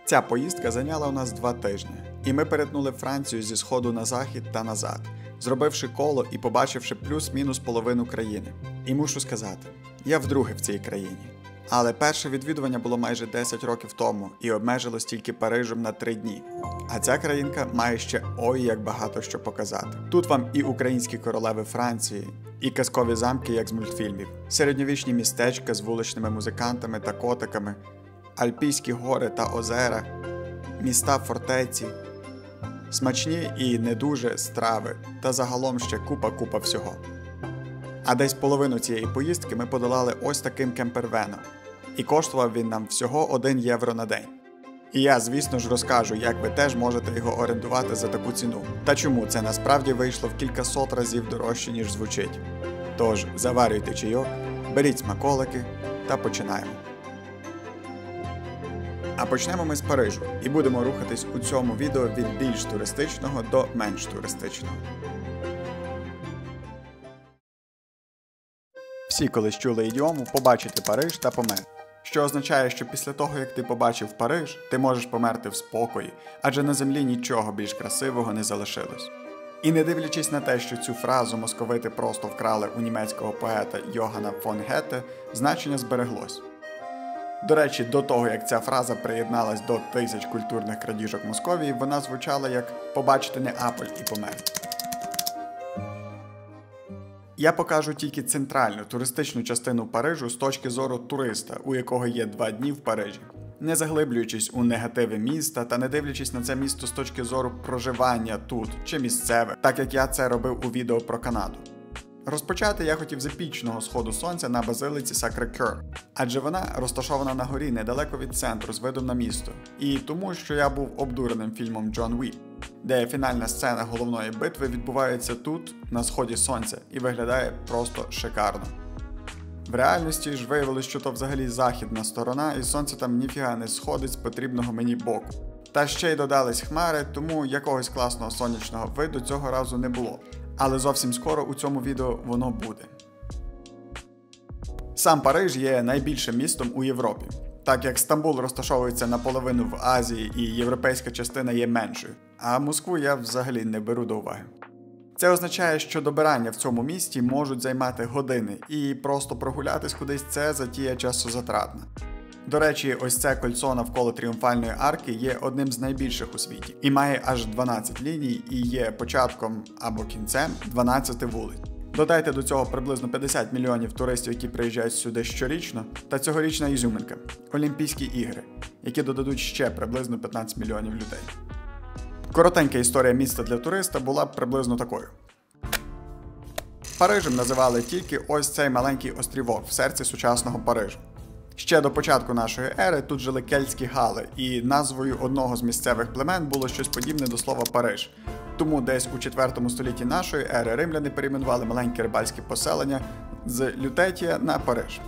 Ця поїздка зайняла у нас 2 тижні, і ми перетнули Францію зі сходу на захід та назад, зробивши коло і побачивши плюс-мінус половину країни. І мушу сказати, я вдруге в цій країні. Але перше відвідування було майже 10 років тому і обмежилось тільки Парижем на 3 дні. А ця країнка має ще ой як багато що показати. Тут вам і українські королеви Франції, і казкові замки, як з мультфільмів, середньовічні містечка з вуличними музикантами та котиками, альпійські гори та озера, міста фортеці, смачні і не дуже страви та загалом ще купа всього. А десь половину цієї поїздки ми подолали ось таким кемпервеном. І коштував він нам всього 1 євро на день. І я, звісно ж, розкажу, як ви теж можете його орендувати за таку ціну. Та чому це насправді вийшло в кількасот разів дорожче, ніж звучить. Тож, заварюйте чайок, беріть смаколики та починаємо. А почнемо ми з Парижу і будемо рухатись у цьому відео від більш туристичного до менш туристичного. Всі колись чули ідіому «побачити Париж та померти», що означає, що після того, як ти побачив Париж, ти можеш померти в спокої, адже на землі нічого більш красивого не залишилось. І не дивлячись на те, що цю фразу московити просто вкрали у німецького поета Йоганна фон Гете, значення збереглось. До речі, до того, як ця фраза приєдналась до тисяч культурних крадіжок Московії, вона звучала як «побачити Неаполь і померти». Я покажу тільки центральну туристичну частину Парижу з точки зору туриста, у якого є 2 дні в Парижі. Не заглиблюючись у негативи міста та не дивлячись на це місто з точки зору проживання тут чи місцеве, так як я це робив у відео про Канаду. Розпочати я хотів з епічного сходу сонця на базилиці Сакре-Кьор, адже вона розташована на горі недалеко від центру з видом на місто, і тому, що я був обдуреним фільмом Джон Уік, де фінальна сцена головної битви відбувається тут, на сході сонця, і виглядає просто шикарно. В реальності ж виявилось, що то взагалі західна сторона, і сонце там ніфіга не сходить з потрібного мені боку. Та ще й додались хмари, тому якогось класного сонячного виду цього разу не було. Але зовсім скоро у цьому відео воно буде. Сам Париж є найбільшим містом у Європі, так як Стамбул розташовується наполовину в Азії і європейська частина є меншою, а Москву я взагалі не беру до уваги. Це означає, що добирання в цьому місті можуть займати години, і просто прогулятись кудись – це затія часозатратна. До речі, ось це кольцо навколо Тріумфальної арки є одним з найбільших у світі і має аж 12 ліній і є початком або кінцем 12 вулиць. Додайте до цього приблизно 50 мільйонів туристів, які приїжджають сюди щорічно, та цьогорічна ізюминка – Олімпійські ігри, які додадуть ще приблизно 15 мільйонів людей. Коротенька історія міста для туриста була б приблизно такою. Парижем називали тільки ось цей маленький острівок в серці сучасного Парижу. Ще до початку нашої ери тут жили кельтські гали, і назвою одного з місцевих племен було щось подібне до слова Париж. Тому десь у 4 столітті нашої ери римляни перейменували маленьке рибальське поселення з Лютетія на Париж.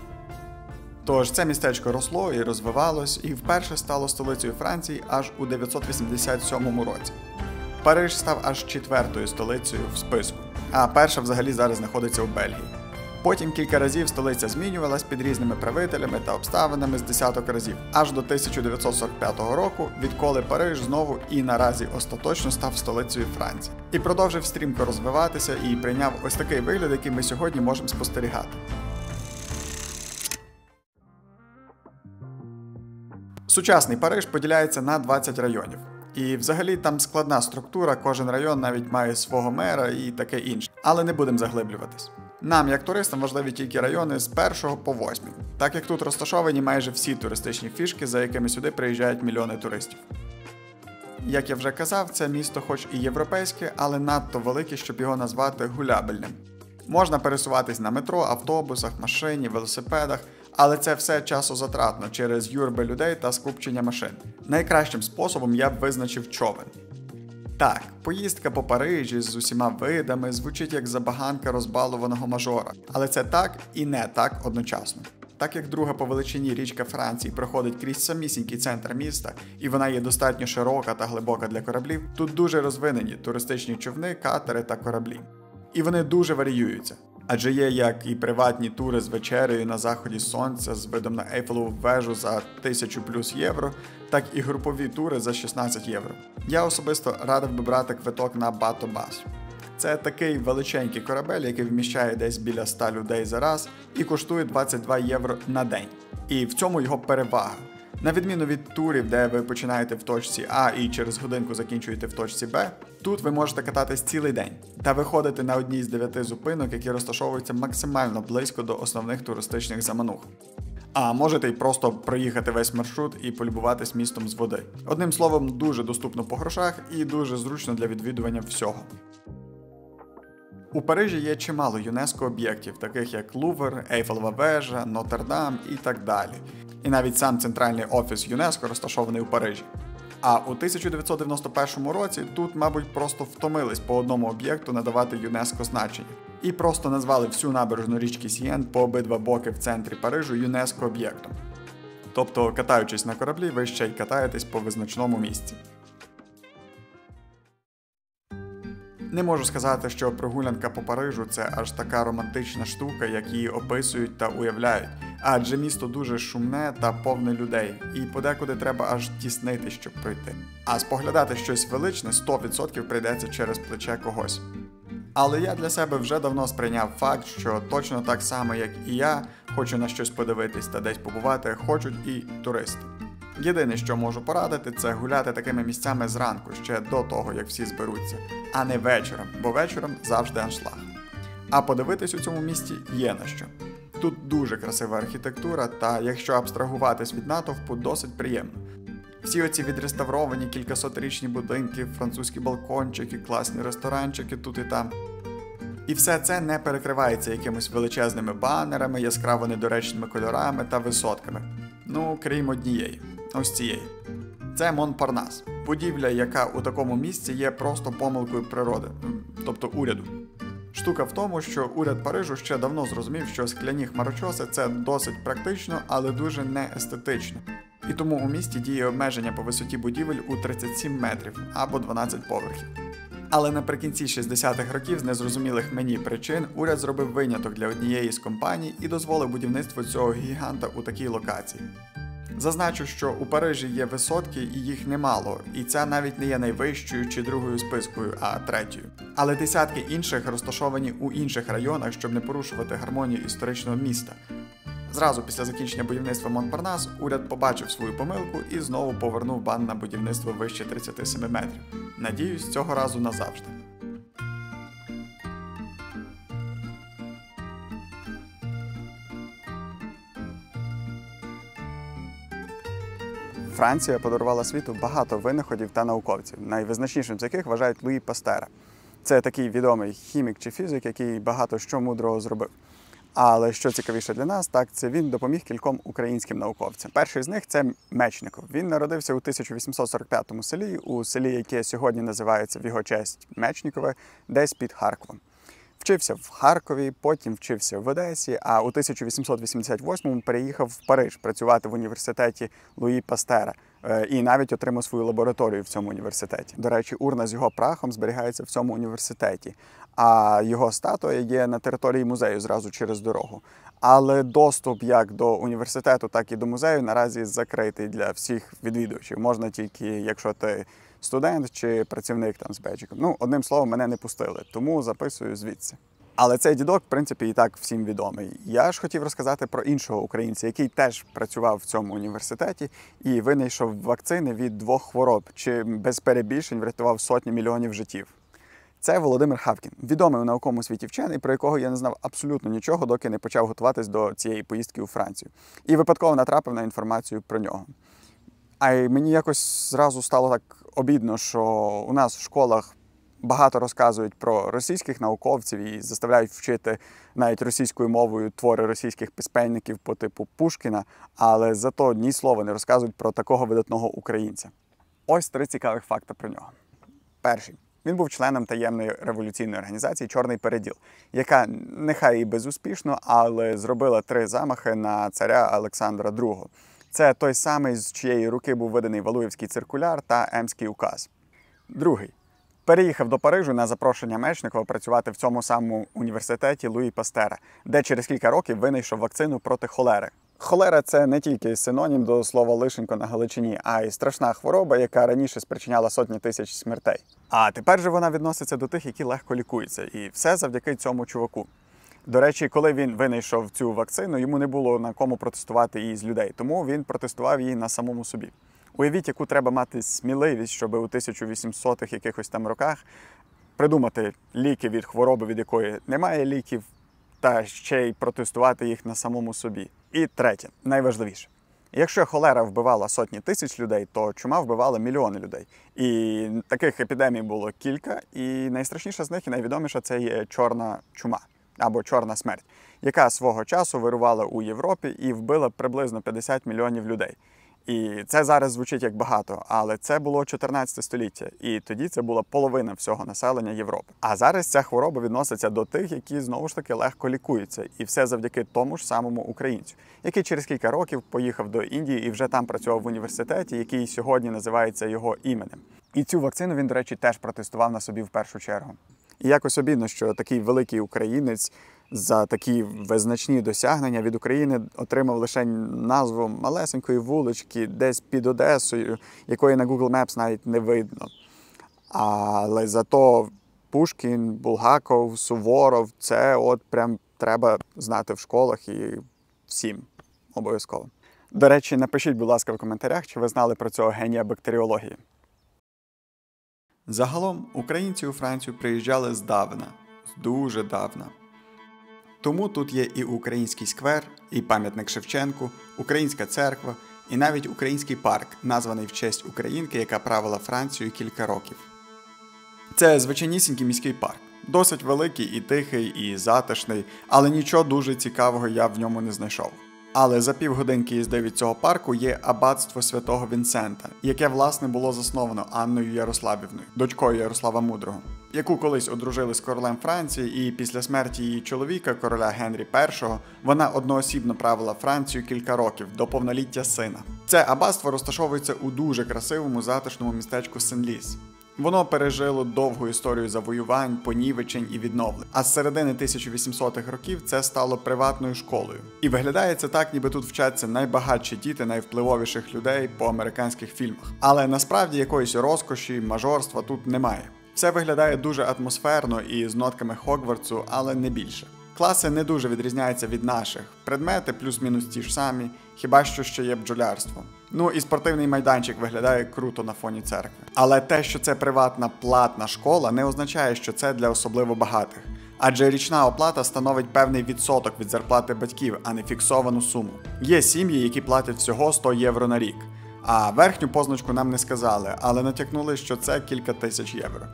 Тож це містечко росло і розвивалось, і вперше стало столицею Франції аж у 987 році. Париж став аж 4-ю столицею в списку, а перша взагалі зараз знаходиться у Бельгії. Потім кілька разів столиця змінювалась під різними правителями та обставинами з десяток разів, аж до 1945 року, відколи Париж знову і наразі остаточно став столицею Франції. І продовжив стрімко розвиватися і прийняв ось такий вигляд, який ми сьогодні можемо спостерігати. Сучасний Париж поділяється на 20 районів. І взагалі там складна структура, кожен район навіть має свого мера і таке інше. Але не будемо заглиблюватись. Нам, як туристам, важливі тільки райони з 1 по 8, так як тут розташовані майже всі туристичні фішки, за якими сюди приїжджають мільйони туристів. Як я вже казав, це місто хоч і європейське, але надто велике, щоб його назвати гулябельним. Можна пересуватись на метро, автобусах, машині, велосипедах, але це все часозатратно через юрби людей та скупчення машин. Найкращим способом я б визначив човен. Так, поїздка по Парижі з усіма видами звучить як забаганка розбалуваного мажора, але це так і не так одночасно. Так як друга по величині річка Франції проходить крізь самісінький центр міста, і вона є достатньо широка та глибока для кораблів, тут дуже розвинені туристичні човни, катери та кораблі. І вони дуже варіюються. Адже є як і приватні тури з вечерею на заході сонця з видом на Ейфелеву вежу за 1000 плюс євро, так і групові тури за 16 євро. Я особисто радив би брати квиток на Батобас. Це такий величенький корабель, який вміщає десь біля 100 людей за раз і коштує 22 євро на день. І в цьому його перевага. На відміну від турів, де ви починаєте в точці А і через годинку закінчуєте в точці Б, тут ви можете кататись цілий день та виходити на одній з 9 зупинок, які розташовуються максимально близько до основних туристичних заманух. А можете й просто проїхати весь маршрут і полюбуватись містом з води. Одним словом, дуже доступно по грошах і дуже зручно для відвідування всього. У Парижі є чимало ЮНЕСКО-об'єктів, таких як Лувр, Ейфелева вежа, Нотр-Дам і так далі. І навіть сам центральний офіс ЮНЕСКО розташований у Парижі. А у 1991 році тут, мабуть, просто втомились по одному об'єкту надавати ЮНЕСКО значення. І просто назвали всю набережну річки Сієн по обидва боки в центрі Парижу ЮНЕСКО-об'єктом. Тобто, катаючись на кораблі, ви ще й катаєтесь по визначному місці. Не можу сказати, що прогулянка по Парижу – це аж така романтична штука, як її описують та уявляють. Адже місто дуже шумне та повне людей, і подекуди треба аж тіснити, щоб пройти. А споглядати щось величне 100% прийдеться через плече когось. Але я для себе вже давно сприйняв факт, що точно так само, як і я, хочу на щось подивитись та десь побувати, хочуть і туристи. Єдине, що можу порадити, це гуляти такими місцями зранку, ще до того, як всі зберуться, а не вечором, бо вечором завжди аншлаг. А подивитись у цьому місті є на що. Тут дуже красива архітектура, та якщо абстрагуватись від натовпу, досить приємно. Всі оці відреставровані кількасотрічні будинки, французькі балкончики, класні ресторанчики тут і там. І все це не перекривається якимись величезними банерами, яскраво недоречними кольорами та висотками. Ну, крім однієї. Ось цієї. Це Монпарнас. Будівля, яка у такому місці є просто помилкою природи, тобто уряду. Штука в тому, що уряд Парижу ще давно зрозумів, що скляні хмарочоси – це досить практично, але дуже неестетично. І тому у місті діє обмеження по висоті будівель у 37 метрів або 12 поверхів. Але наприкінці 60-х років з незрозумілих мені причин уряд зробив виняток для однієї з компаній і дозволив будівництво цього гіганта у такій локації. Зазначу, що у Парижі є висотки і їх немало, і ця навіть не є найвищою чи другою спискою, а третьою. Але десятки інших розташовані у інших районах, щоб не порушувати гармонію історичного міста. Зразу після закінчення будівництва Монпарнас уряд побачив свою помилку і знову повернув бан на будівництво вище 37 метрів. Надіюсь, цього разу назавжди. Франція подарувала світу багато винаходів та науковців, найвизначнішим з яких вважають Луї Пастера. Це такий відомий хімік чи фізик, який багато що мудрого зробив. Але що цікавіше для нас, так це він допоміг кільком українським науковцям. Перший з них – це Мечников. Він народився у 1845 селі, у селі, яке сьогодні називається в його честь Мечникове, десь під Харковом. Вчився в Харкові, потім вчився в Одесі, а у 1888-му переїхав в Париж працювати в університеті Луї Пастера і навіть отримав свою лабораторію в цьому університеті. До речі, урна з його прахом зберігається в цьому університеті, а його статуя є на території музею зразу через дорогу. Але доступ як до університету, так і до музею наразі закритий для всіх відвідувачів. Можна тільки, якщо ти студент чи працівник там з беджиком. Ну, одним словом, мене не пустили, тому записую звідси. Але цей дідок, в принципі, і так всім відомий. Я ж хотів розказати про іншого українця, який теж працював в цьому університеті і винайшов вакцини від 2 хвороб, чи без перебільшень врятував сотні мільйонів життів. Це Володимир Хавкін, відомий у науковому світі вчений, про якого я не знав абсолютно нічого, доки не почав готуватись до цієї поїздки у Францію. І випадково натрапив на інформацію про нього. А й мені якось зразу стало так обідно, що у нас в школах багато розказують про російських науковців і заставляють вчити навіть російською мовою твори російських письменників по типу Пушкіна, але зато ні слова не розказують про такого видатного українця. Ось 3 цікавих факти про нього. Перший. Він був членом таємної революційної організації «Чорний переділ», яка, нехай і безуспішно, але зробила 3 замахи на царя Олександра II. Це той самий, з чиєї руки був виданий Валуєвський циркуляр та Емський указ. Другий. Переїхав до Парижу на запрошення Мечникова працювати в цьому самому університеті Луї Пастера, де через кілька років винайшов вакцину проти холери. Холера – це не тільки синонім до слова лишенько на Галичині, а й страшна хвороба, яка раніше спричиняла сотні тисяч смертей. А тепер же вона відноситься до тих, які легко лікуються. І все завдяки цьому чуваку. До речі, коли він винайшов цю вакцину, йому не було на кому протестувати її з людей, тому він протестував її на самому собі. Уявіть, яку треба мати сміливість, щоб у 1800-х якихось там роках придумати ліки від хвороби, від якої немає ліків, та ще й протестувати їх на самому собі. І третє, найважливіше. Якщо холера вбивала сотні тисяч людей, то чума вбивала мільйони людей. І таких епідемій було кілька, і найстрашніша з них і найвідоміша – це є чорна чума, або чорна смерть, яка свого часу вирувала у Європі і вбила приблизно 50 мільйонів людей. І це зараз звучить як багато, але це було 14 століття, і тоді це була половина всього населення Європи. А зараз ця хвороба відноситься до тих, які, знову ж таки, легко лікуються. І все завдяки тому ж самому українцю, який через кілька років поїхав до Індії і вже там працював в університеті, який сьогодні називається його іменем. І цю вакцину він, до речі, теж протестував на собі в першу чергу. І якось обідно, що такий великий українець за такі визначні досягнення від України отримав лише назву малесенької вулички десь під Одесою, якої на Google Maps навіть не видно. Але зато Пушкін, Булгаков, Суворов – це от прям треба знати в школах і всім обов'язково. До речі, напишіть, будь ласка, в коментарях, чи ви знали про цього генія бактеріології. Загалом, українці у Францію приїжджали здавна, дуже давна. Тому тут є і український сквер, і пам'ятник Шевченку, українська церква, і навіть український парк, названий в честь українки, яка правила Францією кілька років. Це звичайнісінький міський парк. Досить великий і тихий, і затишний, але нічого дуже цікавого я в ньому не знайшов. Але за півгодинки їзди від цього парку є аббатство Святого Вінсента, яке, власне, було засновано Анною Ярославівною, дочкою Ярослава Мудрого, яку колись одружили з королем Франції, і після смерті її чоловіка, короля Генрі І, вона одноосібно правила Францію кілька років, до повноліття сина. Це аббатство розташовується у дуже красивому затишному містечку Сен-Ліс. Воно пережило довгу історію завоювань, понівечень і відновлень. А з середини 1800-х років це стало приватною школою. І виглядає це так, ніби тут вчаться найбагатші діти найвпливовіших людей по американських фільмах. Але насправді якоїсь розкоші, мажорства тут немає. Все виглядає дуже атмосферно і з нотками Хогвартсу, але не більше. Класи не дуже відрізняються від наших. Предмети плюс-мінус ті ж самі, хіба що ще є бджолярство. Ну і спортивний майданчик виглядає круто на фоні церкви. Але те, що це приватна платна школа, не означає, що це для особливо багатих. Адже річна оплата становить певний відсоток від зарплати батьків, а не фіксовану суму. Є сім'ї, які платять всього 100 євро на рік. А верхню позначку нам не сказали, але натякнули, що це кілька тисяч євро.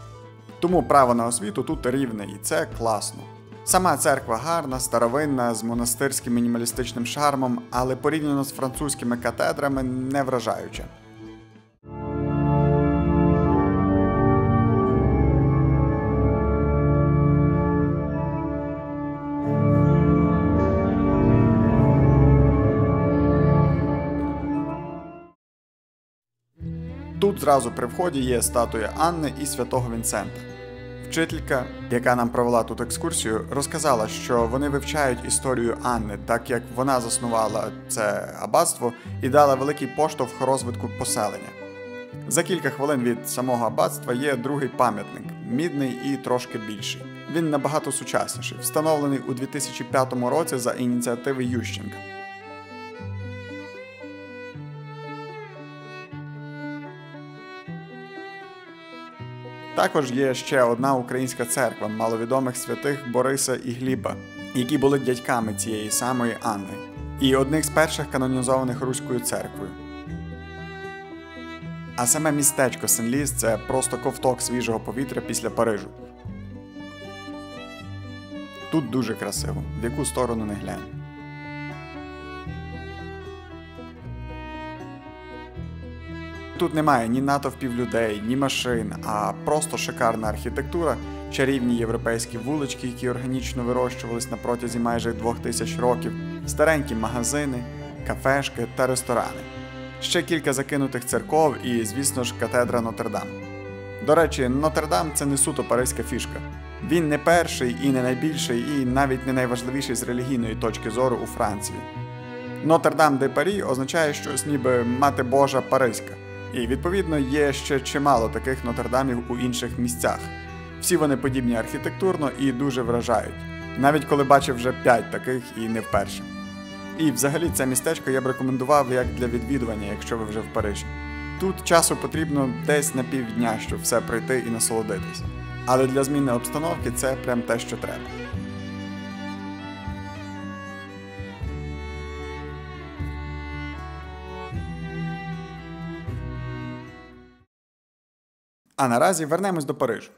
Тому право на освіту тут рівне, і це класно. Сама церква гарна, старовинна, з монастирським мінімалістичним шармом, але порівняно з французькими катедрами не вражаюча. Тут зразу при вході є статуя Анни і Святого Вінсента. Вчителька, яка нам провела тут екскурсію, розказала, що вони вивчають історію Анни, так як вона заснувала це аббатство і дала великий поштовх розвитку поселення. За кілька хвилин від самого аббатства є другий пам'ятник, мідний і трошки більший. Він набагато сучасніший, встановлений у 2005 році за ініціативи Ющенка. Також є ще одна українська церква маловідомих святих Бориса і Гліба, які були дядьками цієї самої Анни, і одних з перших канонізованих Руською церквою. А саме містечко Сен-Ліс – це просто ковток свіжого повітря після Парижу. Тут дуже красиво, в яку сторону не глянь. Тут немає ні натовпів людей, ні машин, а просто шикарна архітектура, чарівні європейські вулички, які органічно вирощувались на протязі майже 2000 років, старенькі магазини, кафешки та ресторани. Ще кілька закинутих церков і, звісно ж, катедра Нотр-Дам. До речі, Нотр-Дам – це не суто паризька фішка. Він не перший і не найбільший, і навіть не найважливіший з релігійної точки зору у Франції. Нотр-Дам-де-Парі означає щось ніби «Мати Божа Паризька». І, відповідно, є ще чимало таких Нотр-Дамів у інших місцях. Всі вони подібні архітектурно і дуже вражають. Навіть коли бачив вже 5 таких і не вперше. І взагалі це містечко я б рекомендував як для відвідування, якщо ви вже в Парижі. Тут часу потрібно десь на півдня, щоб все пройти і насолодитись. Але для зміни обстановки це прям те, що треба. А наразі вернемось до Парижу.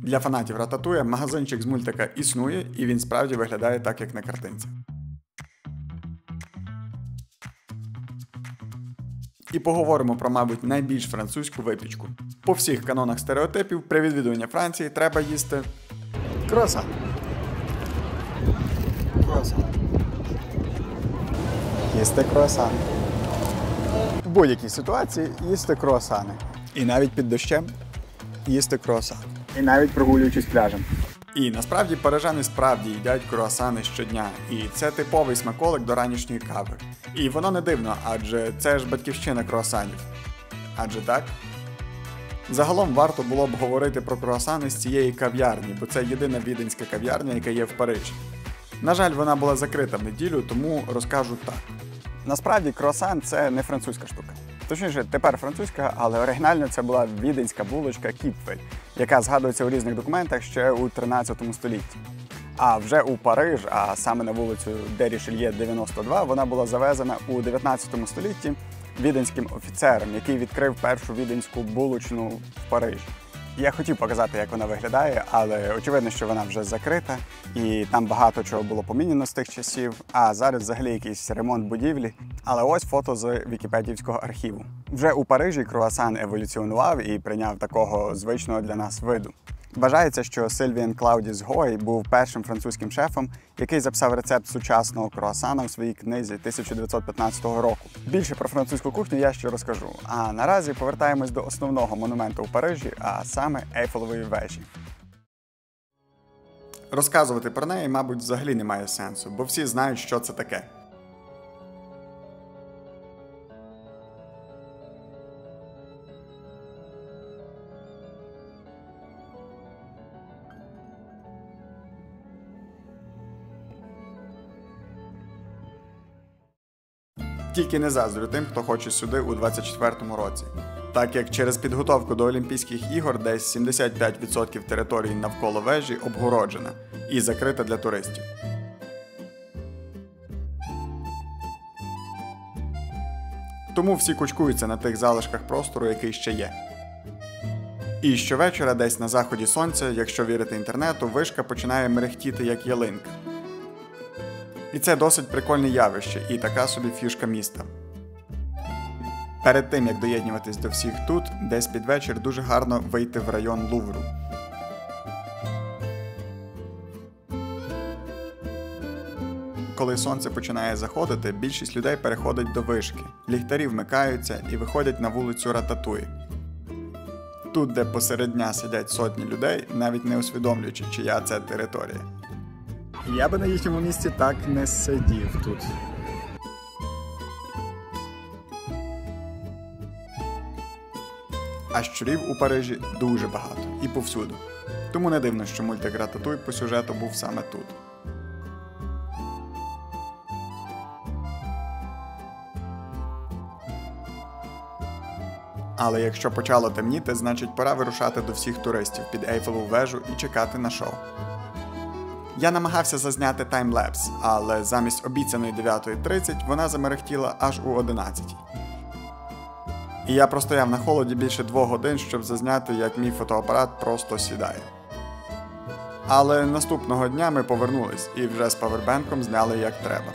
Для фанатів Рататуя магазинчик з мультика існує, і він справді виглядає так, як на картинці. І поговоримо про, мабуть, найбільш французьку випічку. По всіх канонах стереотипів при відвідуванні Франції треба їсти круасан. Їсти круасани. В будь-якій ситуації їсти круасани. І навіть під дощем їсти круасан. І навіть прогулюючись пляжем. І насправді парижани справді їдять круасани щодня. І це типовий смаколик до ранішньої кави. І воно не дивно, адже це ж батьківщина круасанів. Адже так? Загалом варто було б говорити про круасани з цієї кав'ярні, бо це єдина віденська кав'ярня, яка є в Парижі. На жаль, вона була закрита в неділю, тому розкажу так. Насправді круасан – це не французька штука. Точніше, тепер французька, але оригінально це була віденська булочка кіпфель, яка згадується у різних документах ще у 13 столітті. А вже у Париж, а саме на вулицю де Рішельє 92, вона була завезена у 19 столітті віденським офіцером, який відкрив першу віденську булочну в Парижі. Я хотів показати, як вона виглядає, але очевидно, що вона вже закрита, і там багато чого було поміняно з тих часів, а зараз взагалі якийсь ремонт будівлі. Але ось фото з Вікіпедіївського архіву. Вже у Парижі круасан еволюціонував і прийняв такого звичного для нас виду. Вважається, що Сильвіан Клаудіс Гой був першим французьким шефом, який записав рецепт сучасного круасана у своїй книзі 1915 року. Більше про французьку кухню я ще розкажу. А наразі повертаємось до основного монументу у Парижі, а саме Ейфелевої вежі. Розказувати про неї, мабуть, взагалі немає сенсу, бо всі знають, що це таке. Тільки не заздрю тим, хто хоче сюди у 24-му році. Так як через підготовку до Олімпійських ігор десь 75% території навколо вежі обгороджена і закрита для туристів. Тому всі кучкуються на тих залишках простору, який ще є. І щовечора десь на заході сонця, якщо вірити інтернету, вишка починає мерехтіти як ялинка. І це досить прикольне явище і така собі фішка міста. Перед тим, як доєднюватись до всіх тут, десь під вечір дуже гарно вийти в район Лувру. Коли сонце починає заходити, більшість людей переходить до вишки, ліхтарі вмикаються і виходять на вулицю Рататуй. Тут, де посеред дня сидять сотні людей, навіть не усвідомлюючи, чия це територія. Я би на їхньому місці так не сидів тут. А щурів у Парижі дуже багато і повсюду. Тому не дивно, що мультик Рататуй по сюжету був саме тут. Але якщо почало темніти, значить пора вирушати до всіх туристів під Ейфелеву вежу і чекати на шоу. Я намагався зазняти таймлепс, але замість обіцяної 9:30 вона замерехтіла аж у 11:00. І я простояв на холоді більше 2 годин, щоб зазняти, як мій фотоапарат просто сідає. Але наступного дня ми повернулись і вже з павербенком зняли як треба.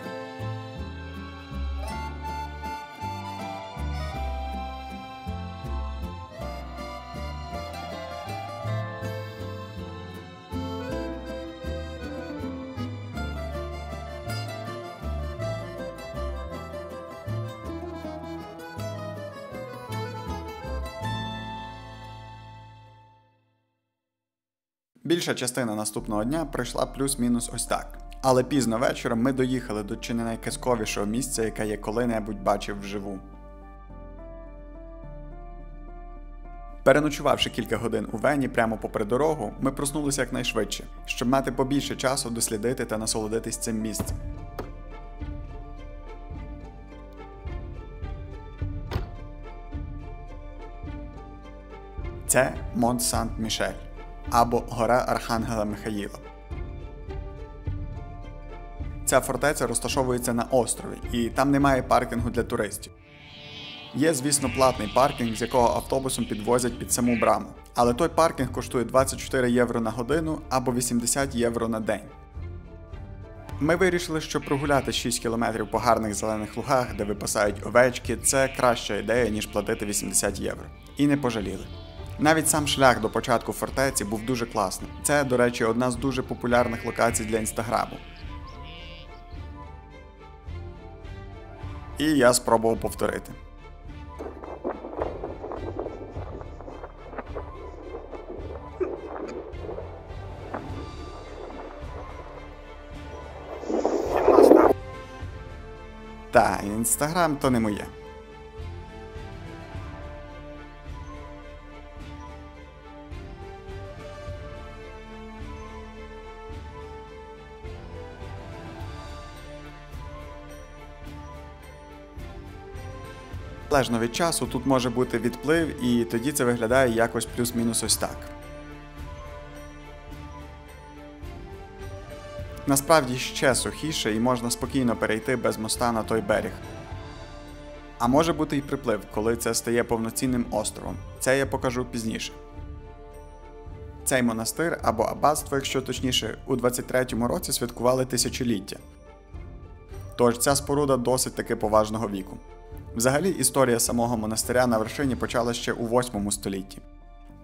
Більша частина наступного дня пройшла плюс-мінус ось так. Але пізно вечором ми доїхали до чи не найказковішого місця, яке я коли-небудь бачив вживу. Переночувавши кілька годин у Вені прямо попри дорогу, ми проснулися якнайшвидше, щоб мати побільше часу дослідити та насолодитись цим місцем. Це Монт Сант-Мішель, або Гора Архангела Михаїла. Ця фортеця розташовується на острові, і там немає паркінгу для туристів. Є, звісно, платний паркінг, з якого автобусом підвозять під саму браму. Але той паркінг коштує 24 євро на годину або 80 євро на день. Ми вирішили, що прогуляти 6 кілометрів по гарних зелених лугах, де випасають овечки, це краща ідея, ніж платити 80 євро. І не пожаліли. Навіть сам шлях до початку фортеці був дуже класним. Це, до речі, одна з дуже популярних локацій для інстаграму. І я спробував повторити. Та, інстаграм то не моє. Залежно від часу тут може бути відплив, і тоді це виглядає якось плюс-мінус ось так. Насправді ще сухіше і можна спокійно перейти без моста на той берег. А може бути і приплив, коли це стає повноцінним островом. Це я покажу пізніше. Цей монастир, або аббатство, якщо точніше, у 23-му році святкували тисячоліття. Тож ця споруда досить таки поважного віку. Взагалі, історія самого монастиря на вершині почала ще у 8 столітті.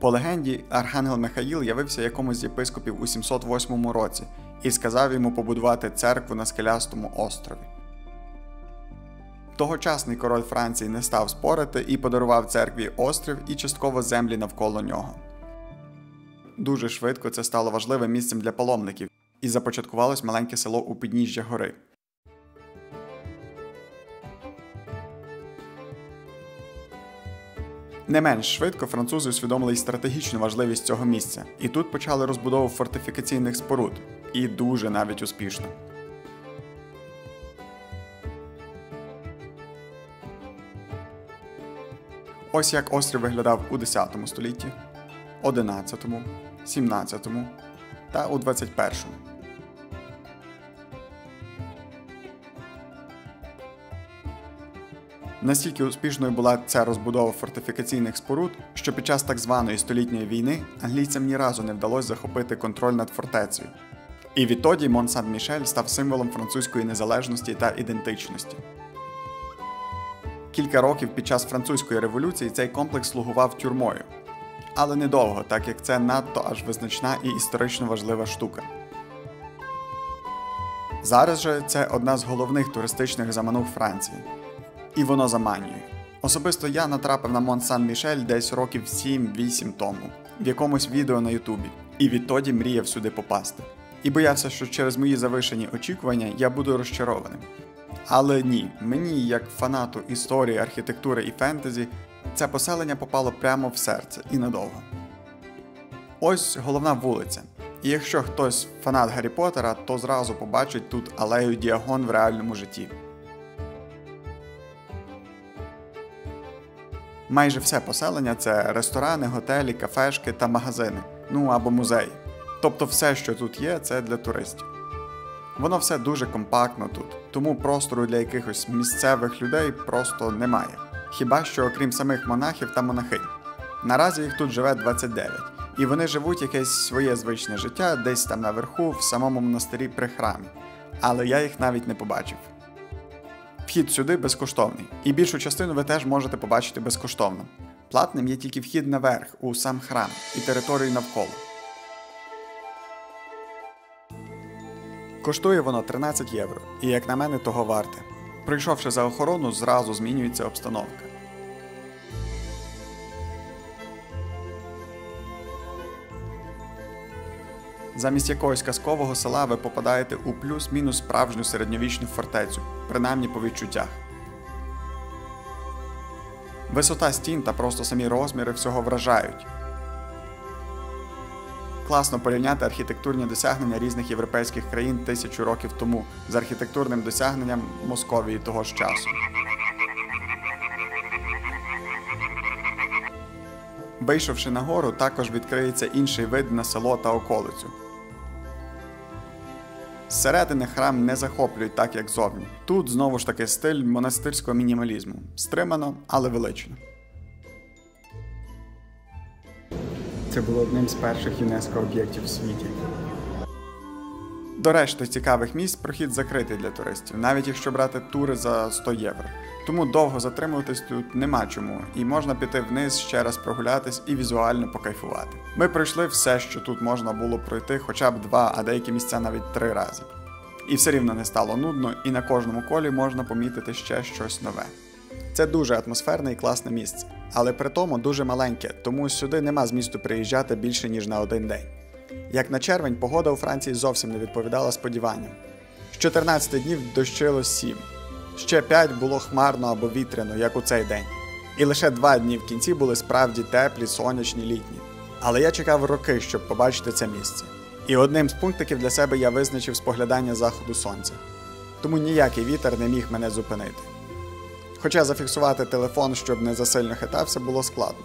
По легенді, Архангел Михаїл явився якомусь з єпископів у 708 році і сказав йому побудувати церкву на скелястому острові. Тогочасний король Франції не став спорити і подарував церкві острів і частково землі навколо нього. Дуже швидко це стало важливим місцем для паломників, і започаткувалось маленьке село у підніжжя гори. Не менш швидко французи усвідомили й стратегічну важливість цього місця, і тут почали розбудову фортифікаційних споруд. І дуже навіть успішно. Ось як острів виглядав у 10 столітті, 11, 17 та у 21. Настільки успішною була ця розбудова фортифікаційних споруд, що під час так званої столітньої війни англійцям ні разу не вдалося захопити контроль над фортецею. І відтоді Монт Сант-Мішель став символом французької незалежності та ідентичності. Кілька років під час французької революції цей комплекс слугував тюрмою. Але недовго, так як це надто аж визначна і історично важлива штука. Зараз же це одна з головних туристичних заманух Франції. І воно заманює. Особисто я натрапив на Монт Сан-Мішель десь років 7-8 тому, в якомусь відео на Ютубі, і відтоді мріяв сюди попасти. І боявся, що через мої завишені очікування я буду розчарованим. Але ні, мені, як фанату історії, архітектури і фентезі, це поселення попало прямо в серце і надовго. Ось головна вулиця. І якщо хтось фанат Гаррі Поттера, то зразу побачить тут алею Діагон в реальному житті. Майже все поселення – це ресторани, готелі, кафешки та магазини, ну або музеї. Тобто все, що тут є, це для туристів. Воно все дуже компактно тут, тому простору для якихось місцевих людей просто немає. Хіба що окрім самих монахів та монахинь. Наразі їх тут живе 29, і вони живуть якесь своє звичне життя десь там наверху, в самому монастирі при храмі. Але я їх навіть не побачив. Вхід сюди безкоштовний, і більшу частину ви теж можете побачити безкоштовно. Платним є тільки вхід наверх, у сам храм і територію навколо. Коштує воно 13 євро, і як на мене того варте. Прийшовши за охорону, зразу змінюється обстановка. Замість якогось казкового села ви попадаєте у плюс-мінус справжню середньовічну фортецю, принаймні по відчуттях. Висота стін та просто самі розміри всього вражають. Класно порівняти архітектурні досягнення різних європейських країн 1000 років тому з архітектурним досягненням Московії того ж часу. Вийшовши на гору, також відкриється інший вид на село та околицю. Зсередини храм не захоплюють так, як зовні. Тут знову ж таки стиль монастирського мінімалізму. Стримано, але велично. Це було одним з перших ЮНЕСКО-об'єктів в світі. До решти цікавих місць прохід закритий для туристів, навіть якщо брати тури за 100 євро. Тому довго затримуватись тут нема чому, і можна піти вниз, ще раз прогулятись і візуально покайфувати. Ми пройшли все, що тут можна було пройти хоча б 2, а деякі місця навіть 3 рази. І все рівно не стало нудно, і на кожному колі можна помітити ще щось нове. Це дуже атмосферне і класне місце, але при тому дуже маленьке, тому сюди нема змісту приїжджати більше, ніж на один день. Як на червень, погода у Франції зовсім не відповідала сподіванням. З 14 днів дощило 7. Ще 5 було хмарно або вітряно, як у цей день. І лише 2 дні в кінці були справді теплі, сонячні, літні. Але я чекав роки, щоб побачити це місце. І одним з пунктиків для себе я визначив споглядання заходу сонця. Тому ніякий вітер не міг мене зупинити. Хоча зафіксувати телефон, щоб не засильно хитався, було складно.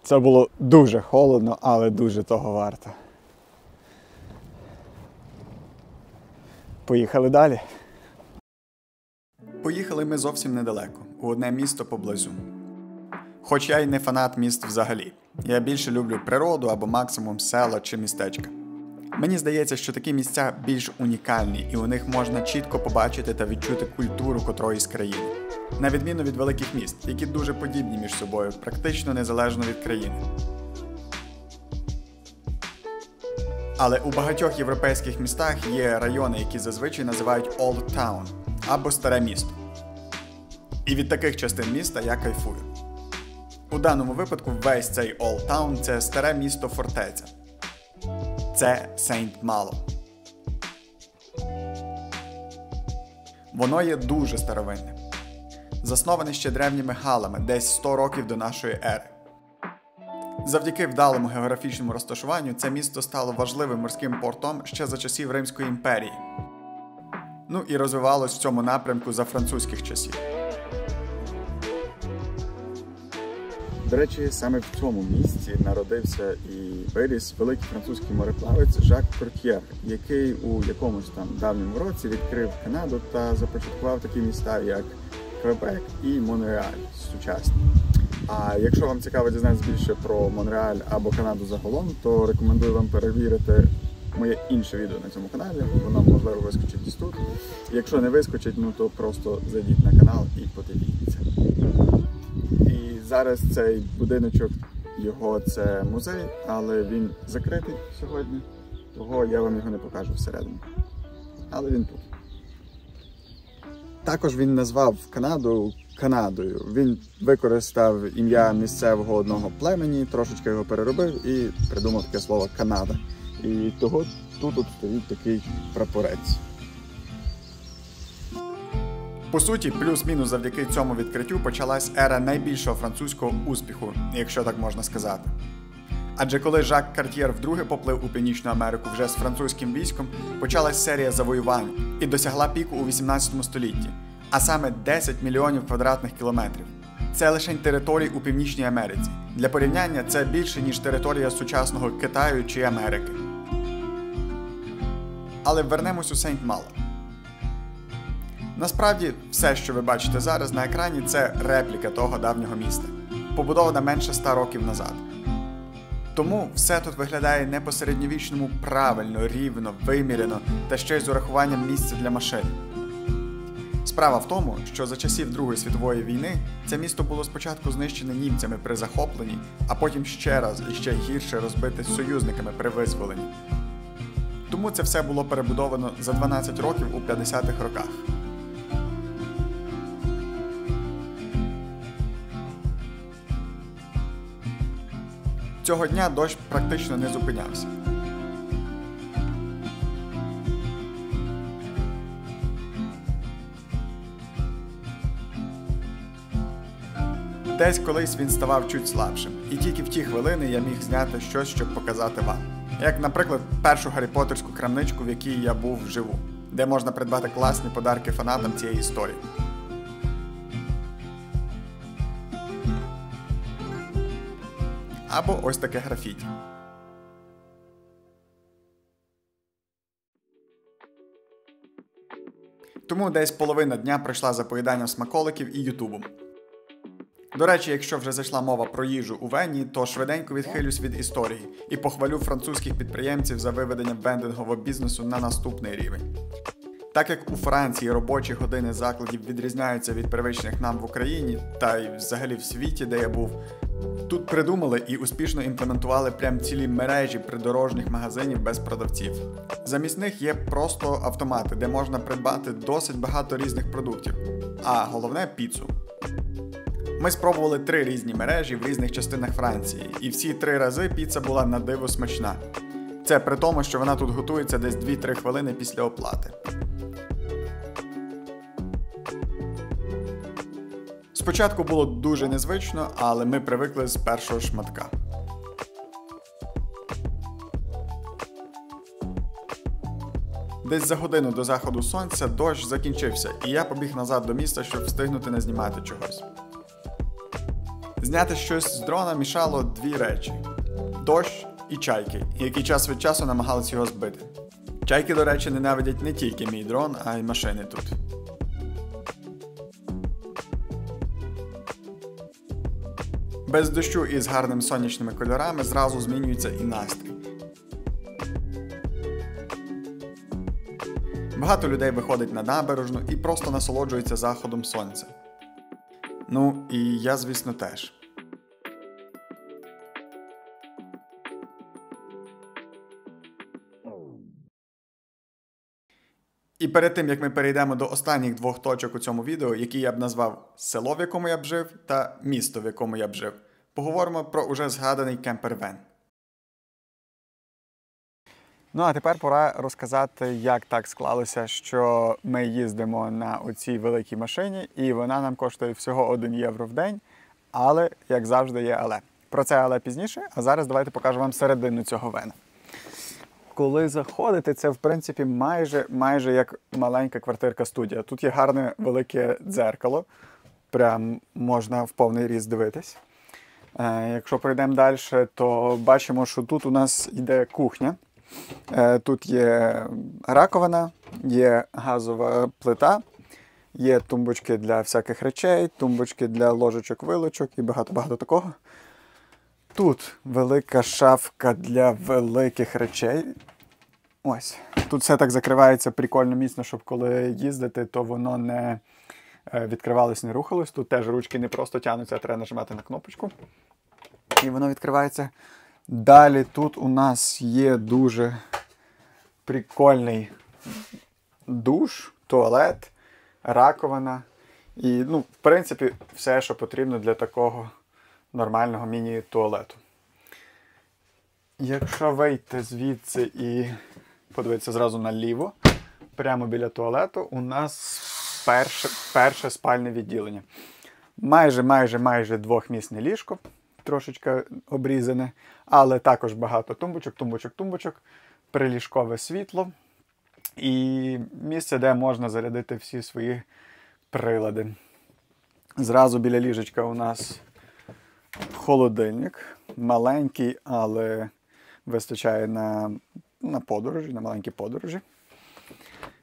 Це було дуже холодно, але дуже того варто. Поїхали далі. Поїхали ми зовсім недалеко, у одне місто поблизу. Хоч я й не фанат міст взагалі. Я більше люблю природу або максимум села чи містечка. Мені здається, що такі місця більш унікальні, і у них можна чітко побачити та відчути культуру котроїсь країни. На відміну від великих міст, які дуже подібні між собою, практично незалежно від країни. Але у багатьох європейських містах є райони, які зазвичай називають Old Town, або Старе місто. І від таких частин міста я кайфую. У даному випадку весь цей Old Town – це старе місто-фортеця. Це Сент-Мало. Воно є дуже старовинне. Засноване ще древніми галами, десь 100 років до нашої ери. Завдяки вдалому географічному розташуванню це місто стало важливим морським портом ще за часів Римської імперії. І розвивалось в цьому напрямку за французьких часів. До речі, саме в цьому місці народився і виріс великий французький мореплавець Жак Карт'єр, який у якомусь там давньому році відкрив Канаду та започаткував такі міста, як Квебек і Монреаль сучасні. А якщо вам цікаво дізнатися більше про Монреаль або Канаду загалом, то рекомендую вам перевірити моє інше відео на цьому каналі, воно можливо вискочить десь тут. Якщо не вискочить, то просто зайдіть на канал і подивіться. І зараз цей будиночок, це музей, але він закритий сьогодні, того я вам його не покажу всередині. Але він тут. Також він назвав Канаду Канадою. Він використав ім'я місцевого одного племені, трошечки його переробив і придумав таке слово Канада. І того тут стоїть такий прапорець. По суті, плюс-мінус завдяки цьому відкриттю почалась ера найбільшого французького успіху, якщо так можна сказати. Адже коли Жак Карт'єр вдруге поплив у Північну Америку вже з французьким військом, почалась серія завоювань і досягла піку у 18 столітті, а саме 10 мільйонів квадратних кілометрів. Це лише територій у Північній Америці. Для порівняння це більше, ніж територія сучасного Китаю чи Америки. Але вернемось у Сент-Мало. Насправді, все, що ви бачите зараз на екрані, це репліка того давнього міста, побудована менше 100 років назад. Тому все тут виглядає не по-середньовічному правильно, рівно, виміряно та ще й з урахуванням місця для машин. Справа в тому, що за часів Другої світової війни це місто було спочатку знищене німцями при захопленні, а потім ще раз і ще гірше розбите союзниками при визволенні. Тому це все було перебудовано за 12 років у 50-х роках. Цього дня дощ практично не зупинявся. Десь колись він ставав чуть слабшим, і тільки в ті хвилини я міг зняти щось, щоб показати вам. Як, наприклад, першу гаррі-поттерську крамничку, в якій я був вживу, де можна придбати класні подарки фанатам цієї історії. Або ось таке графіті. Тому десь половина дня пройшла за поїданням смаколиків і ютубом. До речі, якщо вже зайшла мова про їжу у Вені, то швиденько відхилюсь від історії і похвалю французьких підприємців за виведення вендингового бізнесу на наступний рівень. Так як у Франції робочі години закладів відрізняються від привичних нам в Україні, та й взагалі в світі, де я був, тут придумали і успішно імплементували прям цілі мережі придорожніх магазинів без продавців. Замість них є просто автомати, де можна придбати досить багато різних продуктів, а головне – піцу. Ми спробували 3 різні мережі в різних частинах Франції, і всі 3 рази піца була на диво смачна. Це при тому, що вона тут готується десь 2-3 хвилини після оплати. Спочатку було дуже незвично, але ми привикли з першого шматка. Десь за годину до заходу сонця дощ закінчився, і я побіг назад до міста, щоб встигнути назнімати чогось. Зняти щось з дрона мішало 2 речі – дощ і чайки, які час від часу намагались його збити. Чайки, до речі, ненавидять не тільки мій дрон, а й машини тут. Без дощу і з гарними сонячними кольорами зразу змінюється і настрій. Багато людей виходить на набережну і просто насолоджується заходом сонця. Ну, і я, звісно, теж. І перед тим, як ми перейдемо до останніх 2 точок у цьому відео, які я б назвав село, в якому я б жив, та місто, в якому я б жив, поговоримо про уже згаданий кемпер-вен. Ну, а тепер пора розказати, як так склалося, що ми їздимо на оцій великій машині, і вона нам коштує всього 1 євро в день, але, як завжди, є але. Про це але пізніше, а зараз давайте покажу вам середину цього вена. Коли заходите, це, в принципі, майже як маленька квартирка-студія. Тут є гарне велике дзеркало, прям можна в повний ріст дивитись. Якщо пройдемо далі, то бачимо, що тут у нас йде кухня. Тут є раковина, є газова плита, є тумбочки для всяких речей, тумбочки для ложечок-вилочок і багато-багато такого. Тут велика шафка для великих речей. Ось. Тут все так закривається прикольно міцно, щоб коли їздити, то воно не відкривалось, не рухалось. Тут теж ручки не просто тягнуться, а треба нажимати на кнопочку. І воно відкривається. Далі тут у нас є дуже прикольний душ, туалет, раковина. І, в принципі, все, що потрібно для такого нормального міні-туалету. Якщо вийти звідси і подивитися зразу наліво, прямо біля туалету, у нас перше спальне відділення. Майже 2-місне ліжко, трошечки обрізане, але також багато тумбочок, приліжкове світло і місце, де можна зарядити всі свої прилади. Зразу біля ліжечка у нас холодильник, маленький, але вистачає на подорожі, на маленькі подорожі.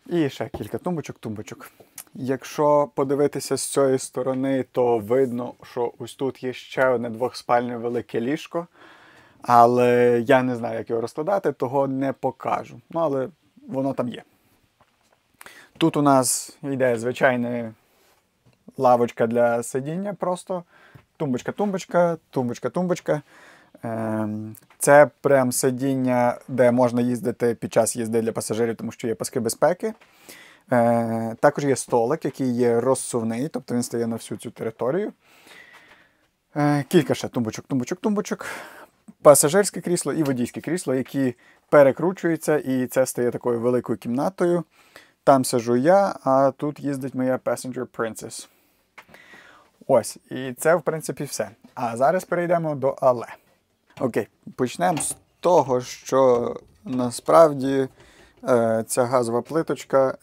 І ще кілька тумбочок. Якщо подивитися з цієї сторони, то видно, що ось тут є ще одне 2-спальне велике ліжко. Але я не знаю, як його розкладати, того не покажу. Але воно там є. Тут у нас йде звичайна лавочка для сидіння просто. Тумбочка, тумбочка. Це прям сидіння, де можна їздити під час їзди для пасажирів, тому що є паски безпеки. Також є столик, який є розсувний, тобто він стає на всю цю територію. Кілька ще тумбочок. Пасажирське крісло і водійське крісло, які перекручуються, і це стає такою великою кімнатою. Там сиджу я, а тут їздить моя Passenger Princess. Ось, і це, в принципі, все. А зараз перейдемо до але. Окей, почнемо з того, що насправді ця газова плиточка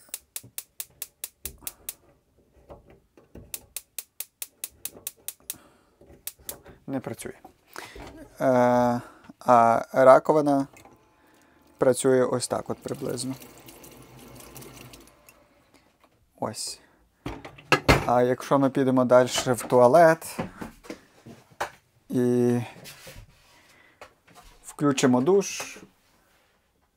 не працює. А раковина працює ось так от приблизно. Ось. А якщо ми підемо далі в туалет і включимо душ,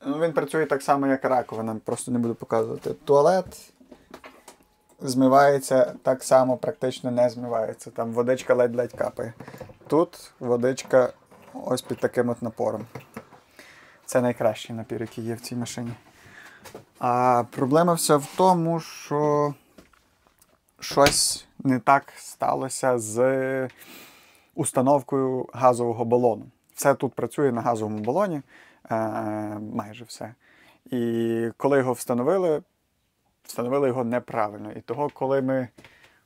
він працює так само, як раковина, просто не буду показувати. Туалет змивається так само, практично не змивається. Там водичка ледь-ледь капає. Тут водичка ось під таким от напором. Це найкращий напір, який є в цій машині. А проблема вся в тому, що щось не так сталося з установкою газового балону. Все тут працює на газовому балоні, майже все. І коли його встановили його неправильно. І того, коли ми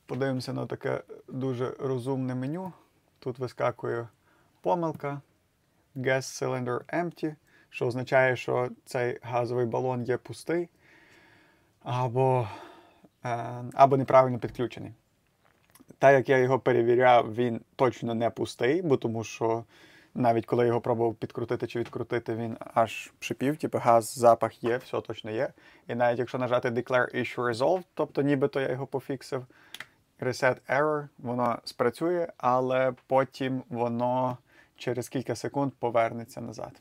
подивимося на таке дуже розумне меню, тут вискакує помилка Gas Cylinder Empty, що означає, що цей газовий балон є пустий або неправильно підключений. Так як я його перевіряв, він точно не пустий, бо тому що навіть коли його пробував підкрутити чи відкрутити, він аж шипів, типу газ, запах є, все точно є. І навіть якщо нажати Declare Issue Resolved, тобто нібито я його пофіксив, Reset Error, воно спрацює, але потім воно через кілька секунд повернеться назад.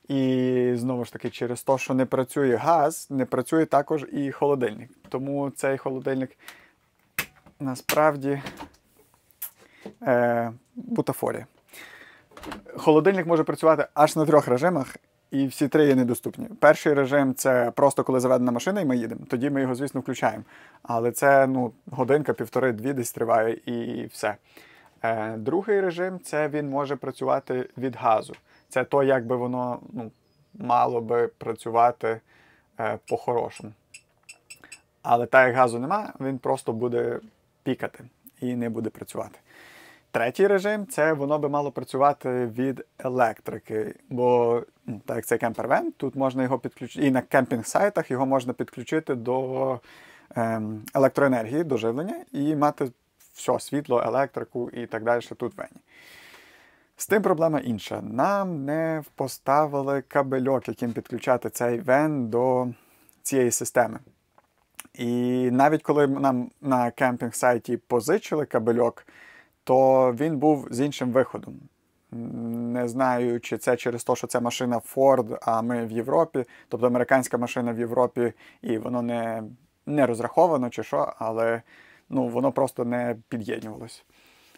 І знову ж таки, через те, що не працює газ, не працює також і холодильник. Тому цей холодильник насправді бутафорія. Холодильник може працювати аж на 3 режимах, і всі 3 є недоступні. Перший режим – це просто коли заведена машина і ми їдемо. Тоді ми його, звісно, включаємо. Але це годинка, 1,5-2 десь триває і все. Другий режим – це він може працювати від газу. Це то, як би воно мало би працювати по-хорошому. Але так як газу нема, він просто буде пікати і не буде працювати. Третій режим – це воно би мало працювати від електрики, бо так як це кемпер-вен, тут можна його підключити, і на кемпінг-сайтах його можна підключити до електроенергії, до живлення, і мати все, світло, електрику і так далі тут в вені. З тим проблема інша. Нам не поставили кабельок, яким підключати цей вен до цієї системи. І навіть коли нам на кемпінг-сайті позичили кабельок, то він був з іншим виходом. Не знаю, чи це через те, що це машина Ford, а ми в Європі, тобто американська машина в Європі, і воно не розраховано чи що, але воно просто не під'єднувалося.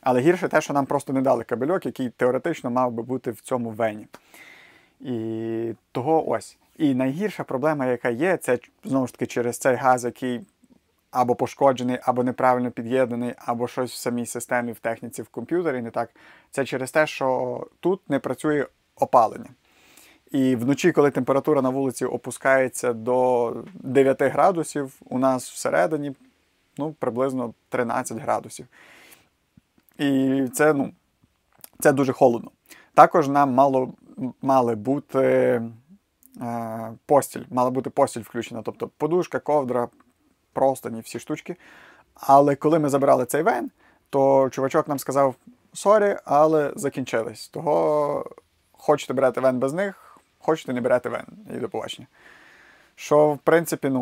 Але гірше те, що нам просто не дали кабельок, який теоретично мав би бути в цьому вені. І того ось. І найгірша проблема, яка є, це, знову ж таки, через цей газ, який або пошкоджений, або неправильно під'єднаний, або щось в самій системі, в техніці, в комп'ютері не так. Це через те, що тут не працює опалення. І вночі, коли температура на вулиці опускається до 9 градусів, у нас всередині приблизно 13 градусів. І це дуже холодно. Також нам мала бути постіль включена, тобто подушка, ковдра, простині, всі штучки. Але коли ми забирали цей вен, то чувачок нам сказав: сорі, але закінчились. Того хочете берете вен без них, хочете не берете вен. І до побачення. Що, в принципі,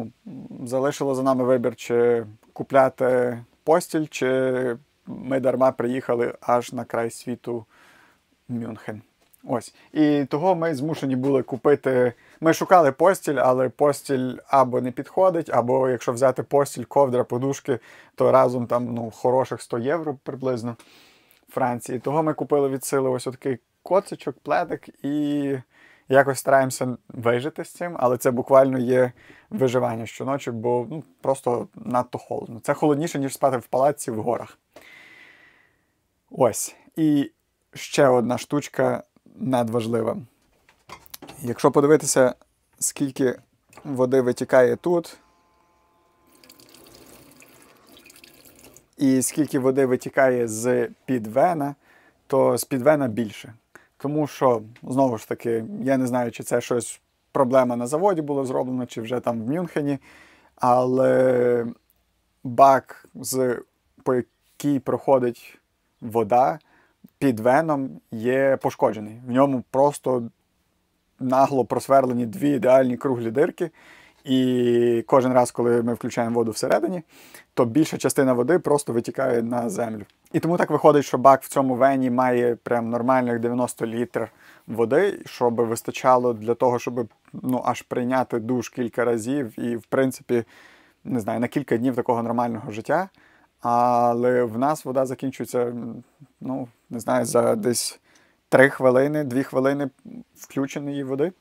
залишило за нами вибір, чи купляти постіль, чи ми дарма приїхали аж на край світу Мюнхен. Ось. І того ми змушені були купити Ми шукали постіль, але постіль або не підходить, або якщо взяти постіль, ковдра, подушки, то разом там хороших 100 євро приблизно в Франції. Того ми купили від сили ось такий коцичок, пледик і якось стараємося вижити з цим, але це буквально є виживання щоночі, бо просто надто холодно. Це холодніше, ніж спати в палатці в горах. Ось. І ще одна штучка надважлива. Якщо подивитися, скільки води витікає тут, і скільки води витікає з-під Вена, то з-під Вена більше. Тому що, знову ж таки, я не знаю, чи це щось проблема на заводі було зроблено, чи вже там в Мюнхені, але бак, по який проходить вода, під Веном є пошкоджений. В ньому просто нагло просверлені дві ідеальні круглі дирки, і кожен раз, коли ми включаємо воду всередині, то більша частина води просто витікає на землю. І тому так виходить, що бак в цьому Вені має прям нормальних 90 літрів води, щоб вистачало для того, щоб аж прийняти душ кілька разів і, в принципі, не знаю, на кілька днів такого нормального життя. Але в нас вода закінчується, не знаю, за десь 3 хвилини, 2 хвилини включеної води,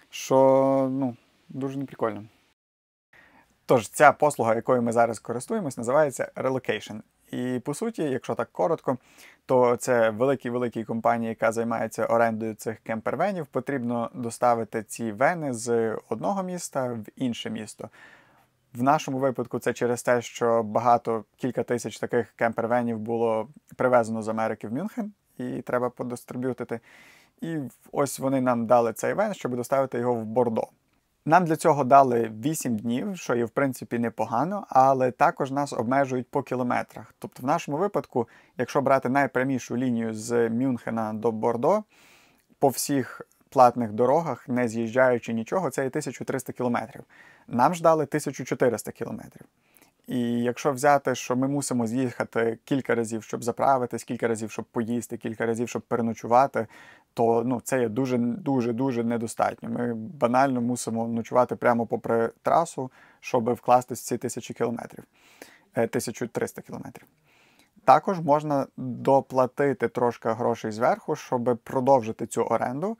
що, дуже неприкольно. Тож, ця послуга, якою ми зараз користуємось, називається Relocation. І, по суті, якщо так коротко, то це великій компанії, яка займається орендою цих кемпервенів, потрібно доставити ці вени з одного міста в інше місто. В нашому випадку це через те, що кілька тисяч таких кемпервенів було привезено з Америки в Мюнхен, і треба подистриб'ютити. І ось вони нам дали цей вен, щоб доставити його в Бордо. Нам для цього дали 8 днів, що є, в принципі, непогано, але також нас обмежують по кілометрах. Тобто в нашому випадку, якщо брати найпрямішу лінію з Мюнхена до Бордо, по всіх платних дорогах, не з'їжджаючи нічого, це є 1300 кілометрів. Нам ж дали 1400 кілометрів. І якщо взяти, що ми мусимо з'їхати кілька разів, щоб заправитись, кілька разів, щоб поїсти, кілька разів, щоб переночувати, то це є дуже недостатньо. Ми банально мусимо ночувати прямо попри трасу, щоб вкластись в ці 1300 кілометрів. Також можна доплатити трошки грошей зверху, щоб продовжити цю оренду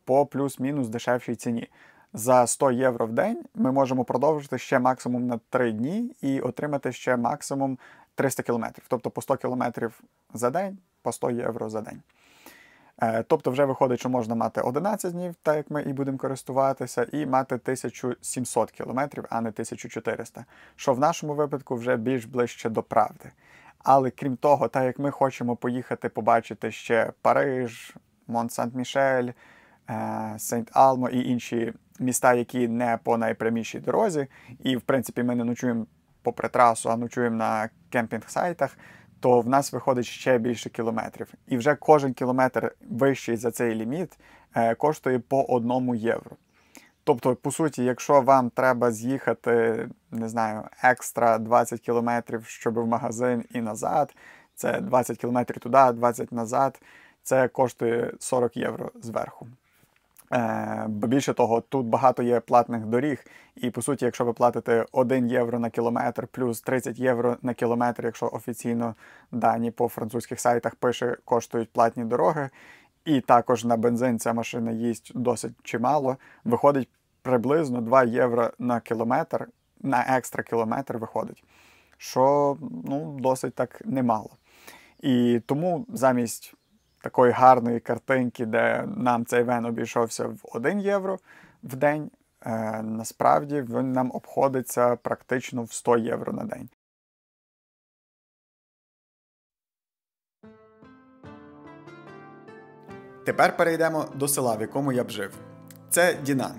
по плюс-мінус дешевшій ціні. За 100 євро в день ми можемо продовжити ще максимум на 3 дні і отримати ще максимум 300 кілометрів. Тобто по 100 кілометрів за день, по 100 євро за день. Тобто вже виходить, що можна мати 11 днів, так як ми і будемо користуватися, і мати 1700 кілометрів, а не 1400. Що в нашому випадку вже більш ближче до правди. Але крім того, так як ми хочемо поїхати побачити ще Париж, Монт-Сант-Мішель, Сент-Алмо і інші міста, які не по найпрямішій дорозі, і, в принципі, ми не ночуємо попри трасу, а ночуємо на кемпінг-сайтах, то в нас виходить ще більше кілометрів. І вже кожен кілометр вищий за цей ліміт коштує по 1 євро. Тобто, по суті, якщо вам треба з'їхати, не знаю, екстра 20 кілометрів, щоб в магазин і назад, це 20 кілометрів туди, 20 назад, це коштує 40 євро зверху. Бо більше того, тут багато є платних доріг, і, по суті, якщо ви платите 1 євро на кілометр, плюс 30 євро на кілометр, якщо офіційно дані по французьких сайтах пише, коштують платні дороги, і також на бензин ця машина їсть досить чимало, виходить приблизно 2 євро на кілометр, на екстра кілометр виходить, що, досить так немало. І тому замість такої гарної картинки, де нам цей вен обійшовся в 1 євро в день, насправді він нам обходиться практично в 100 євро на день. Тепер перейдемо до села, в якому я б жив. Це Дінан.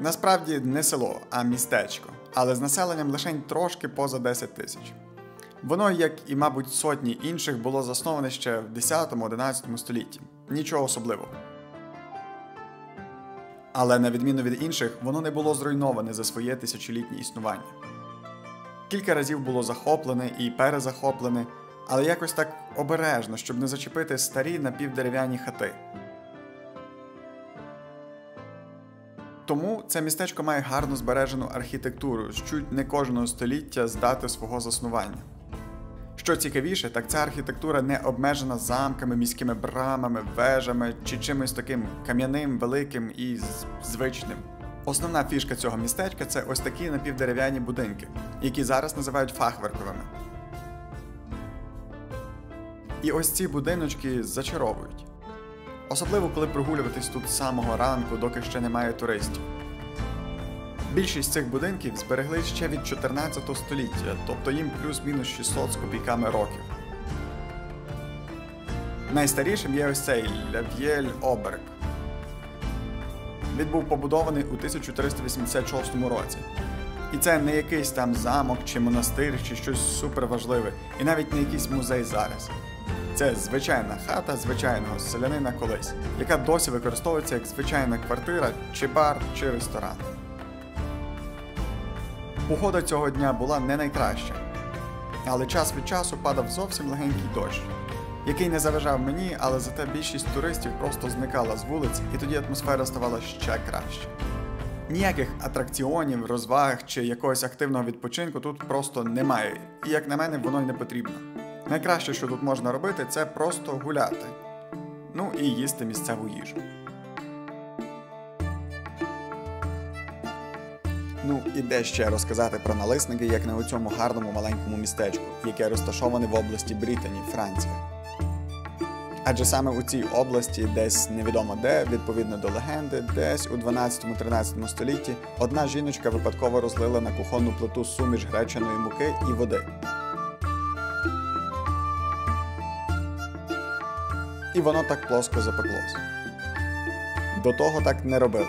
Насправді не село, а містечко, але з населенням лишень трошки поза 10 тисяч. Воно, як і, мабуть, сотні інших, було засноване ще в 10-11 столітті. Нічого особливого. Але, на відміну від інших, воно не було зруйноване за своє тисячолітнє існування. Кілька разів було захоплене і перезахоплене, але якось так обережно, щоб не зачепити старі напівдерев'яні хати. Тому це містечко має гарно збережену архітектуру, з чуть не кожного століття з дати свого заснування. Що цікавіше, так ця архітектура не обмежена замками, міськими брамами, вежами чи чимось таким кам'яним, великим і звичним. Основна фішка цього містечка – це ось такі напівдерев'яні будинки, які зараз називають фахверковими. І ось ці будиночки зачаровують. Особливо, коли прогулюватись тут з самого ранку, доки ще немає туристів. Більшість цих будинків збереглись ще від 14 століття, тобто їм плюс-мінус 600 з копійками років. Найстарішим є ось цей Ля В'єль Оберг. Він був побудований у 1486 році. І це не якийсь там замок чи монастир чи щось суперважливе, і навіть не якийсь музей зараз. Це звичайна хата звичайного селянина колись, яка досі використовується як звичайна квартира, чи бар, чи ресторан. Погода цього дня була не найкраща, але час від часу падав зовсім легенький дощ, який не заважав мені, але зате більшість туристів просто зникала з вулиць, і тоді атмосфера ставала ще краще. Ніяких атракціонів, розваг чи якогось активного відпочинку тут просто немає, і як на мене, воно й не потрібно. Найкраще, що тут можна робити, це просто гуляти. Ну і їсти місцеву їжу. Ну і де ще розказати про налисники, як не у цьому гарному маленькому містечку, яке розташоване в області Брітані, Франція. Адже саме у цій області, десь невідомо де, відповідно до легенди, десь у 12-13 столітті одна жіночка випадково розлила на кухонну плиту суміш гречаної муки і води. І воно так плоско запеклось. До того так не робили.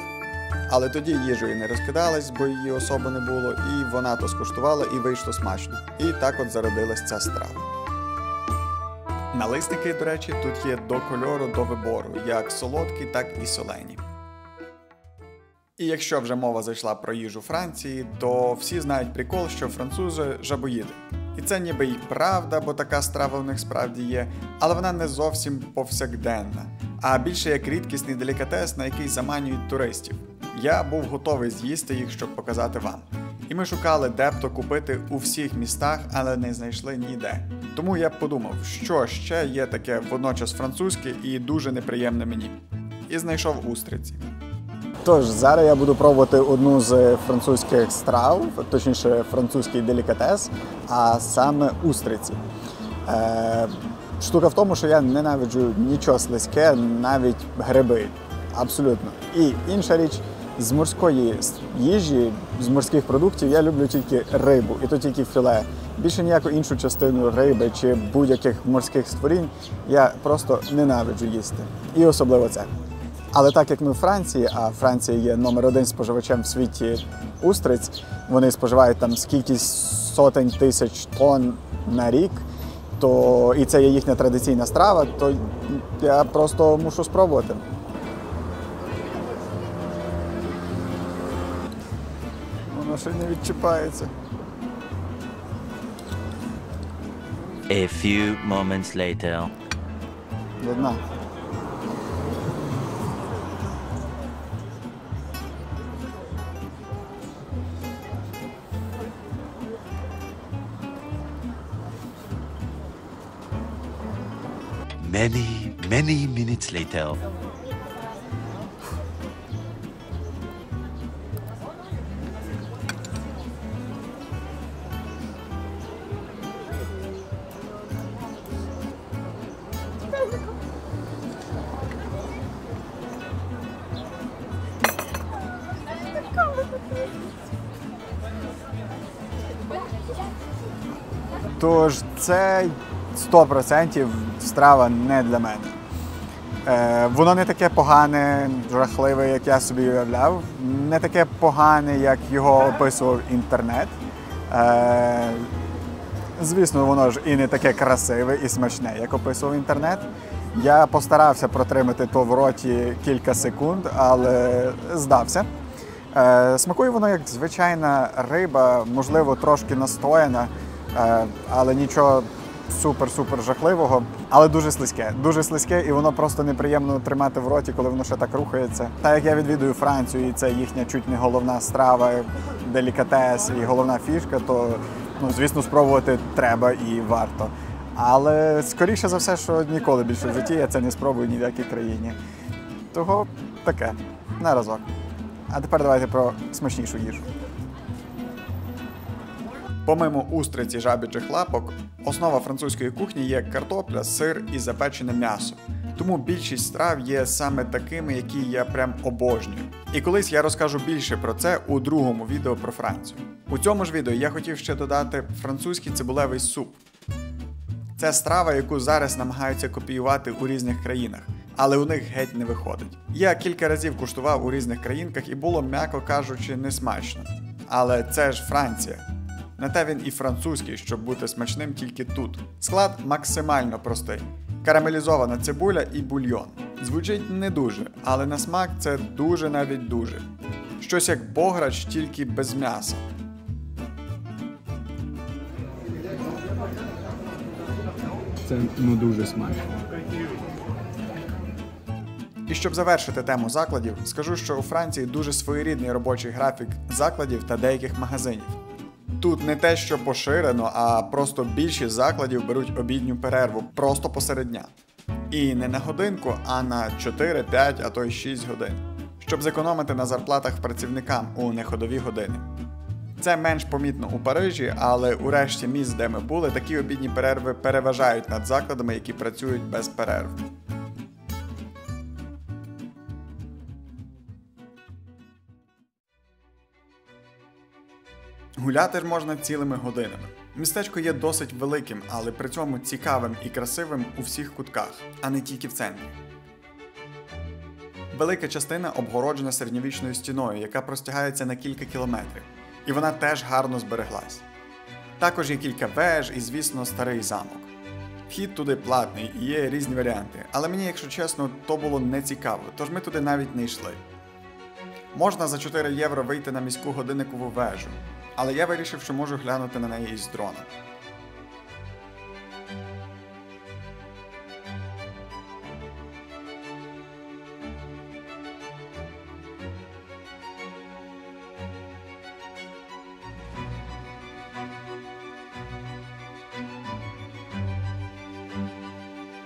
Але тоді їжею не розкидалась, бо її особо не було, і вона то скуштувала, і вийшло смачно. І так от зародилась ця страва. Налисники, до речі, тут є до кольору, до вибору, як солодкі, так і солені. І якщо вже мова зайшла про їжу Франції, то всі знають прикол, що французи жабоїди. І це ніби й правда, бо така страва у них справді є, але вона не зовсім повсякденна, а більше як рідкісний делікатес, на який заманюють туристів. Я був готовий з'їсти їх, щоб показати вам. І ми шукали, де б то купити у всіх містах, але не знайшли ніде. Тому я подумав, що ще є таке водночас французьке і дуже неприємне мені. І знайшов устриці. Тож, зараз я буду пробувати одну з французьких страв, точніше французький делікатес, а саме устриці. Штука в тому, що я ненавиджу нічого слизьке, навіть гриби. Абсолютно. І інша річ, з морської їжі, з морських продуктів я люблю тільки рибу, і то тільки філе. Більше ніяку іншу частину риби чи будь-яких морських створінь я просто ненавиджу їсти. І особливо це. Але так як ми в Франції, а Франція є номер 1 споживачем в світі устриць, вони споживають там скільки сотень тисяч тонн на рік, то і це є їхня традиційна страва, то я просто мушу спробувати. Воно ще не відчіпається. A few moments later. До дна. Many minutes later. Тож це 100% страва не для мене. Воно не таке погане, жахливе, як я собі уявляв. Не таке погане, як його описував інтернет. Звісно, воно ж і не таке красиве і смачне, як описував інтернет. Я постарався протримати то в роті кілька секунд, але здався. Смакує воно як звичайна риба, можливо, трошки настояна, але нічого супер-супер жахливого, але дуже слизьке. Дуже слизьке, і воно просто неприємно тримати в роті, коли воно ще так рухається. Так як я відвідую Францію, і це їхня чуть не головна страва, делікатес і головна фішка, то, звісно, спробувати треба і варто. Але скоріше за все, що ніколи більше в житті я це не спробую ні в якій країні. Того таке, на разок. А тепер давайте про смачнішу їжу. Помимо устриці жабічих лапок, основа французької кухні є картопля, сир і запечене м'ясо. Тому більшість страв є саме такими, які я прям обожнюю. І колись я розкажу більше про це у другому відео про Францію. У цьому ж відео я хотів ще додати французький цибулевий суп. Це страва, яку зараз намагаються копіювати у різних країнах, але у них геть не виходить. Я кілька разів куштував у різних країнках і було, м'яко кажучи, несмачно. Але це ж Франція. На те він і французький, щоб бути смачним тільки тут. Склад максимально простий. Карамелізована цибуля і бульйон. Звучить не дуже, але на смак це дуже навіть дуже. Щось як бограч, тільки без м'яса. Це дуже смачно. І щоб завершити тему закладів, скажу, що у Франції дуже своєрідний робочий графік закладів та деяких магазинів. Тут не те, що поширено, а просто більшість закладів беруть обідню перерву просто посеред дня. І не на годинку, а на 4, 5, а то й 6 годин. Щоб зекономити на зарплатах працівникам у неходові години. Це менш помітно у Парижі, але у решті міст, де ми були, такі обідні перерви переважають над закладами, які працюють без перерв. Гуляти ж можна цілими годинами. Містечко є досить великим, але при цьому цікавим і красивим у всіх кутках, а не тільки в центрі. Велика частина обгороджена середньовічною стіною, яка простягається на кілька кілометрів. І вона теж гарно збереглась. Також є кілька веж і, звісно, старий замок. Вхід туди платний і є різні варіанти, але мені, якщо чесно, то було не цікаво, тож ми туди навіть не йшли. Можна за 4 євро вийти на міську годинникову вежу, але я вирішив, що можу глянути на неї із дрона.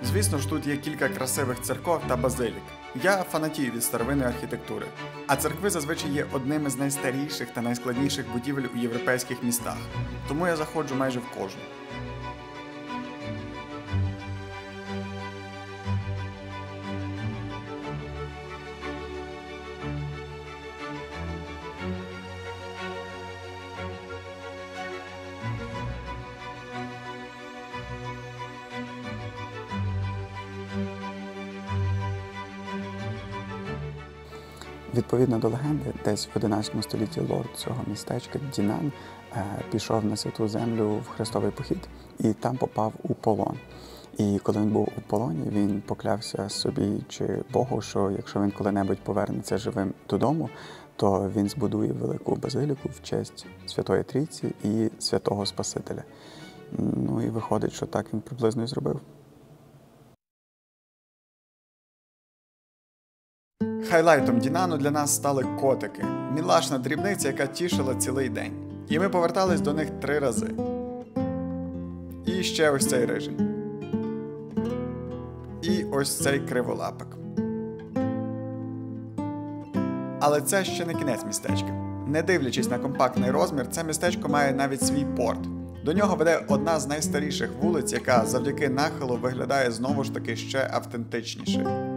Звісно ж, тут є кілька красивих церков та базилік. Я фанатію від старовинної архітектури, а церкви зазвичай є одними з найстаріших та найскладніших будівель у європейських містах, тому я заходжу майже в кожну. Відповідно до легенди, десь в 11 столітті лорд цього містечка Дінан пішов на Святу Землю в хрестовий похід і там попав у полон. І коли він був у полоні, він поклявся собі чи Богу, що якщо він коли-небудь повернеться живим додому, то він збудує велику базиліку в честь Святої Трійці і Святого Спасителя. Ну і виходить, що так він приблизно і зробив. Хайлайтом Дінану для нас стали котики. Мілашна дрібниця, яка тішила цілий день. І ми повертались до них 3 рази. І ще ось цей рижий. І ось цей криволапик. Але це ще не кінець містечка. Не дивлячись на компактний розмір, це містечко має навіть свій порт. До нього веде одна з найстаріших вулиць, яка завдяки нахилу виглядає знову ж таки ще автентичніше.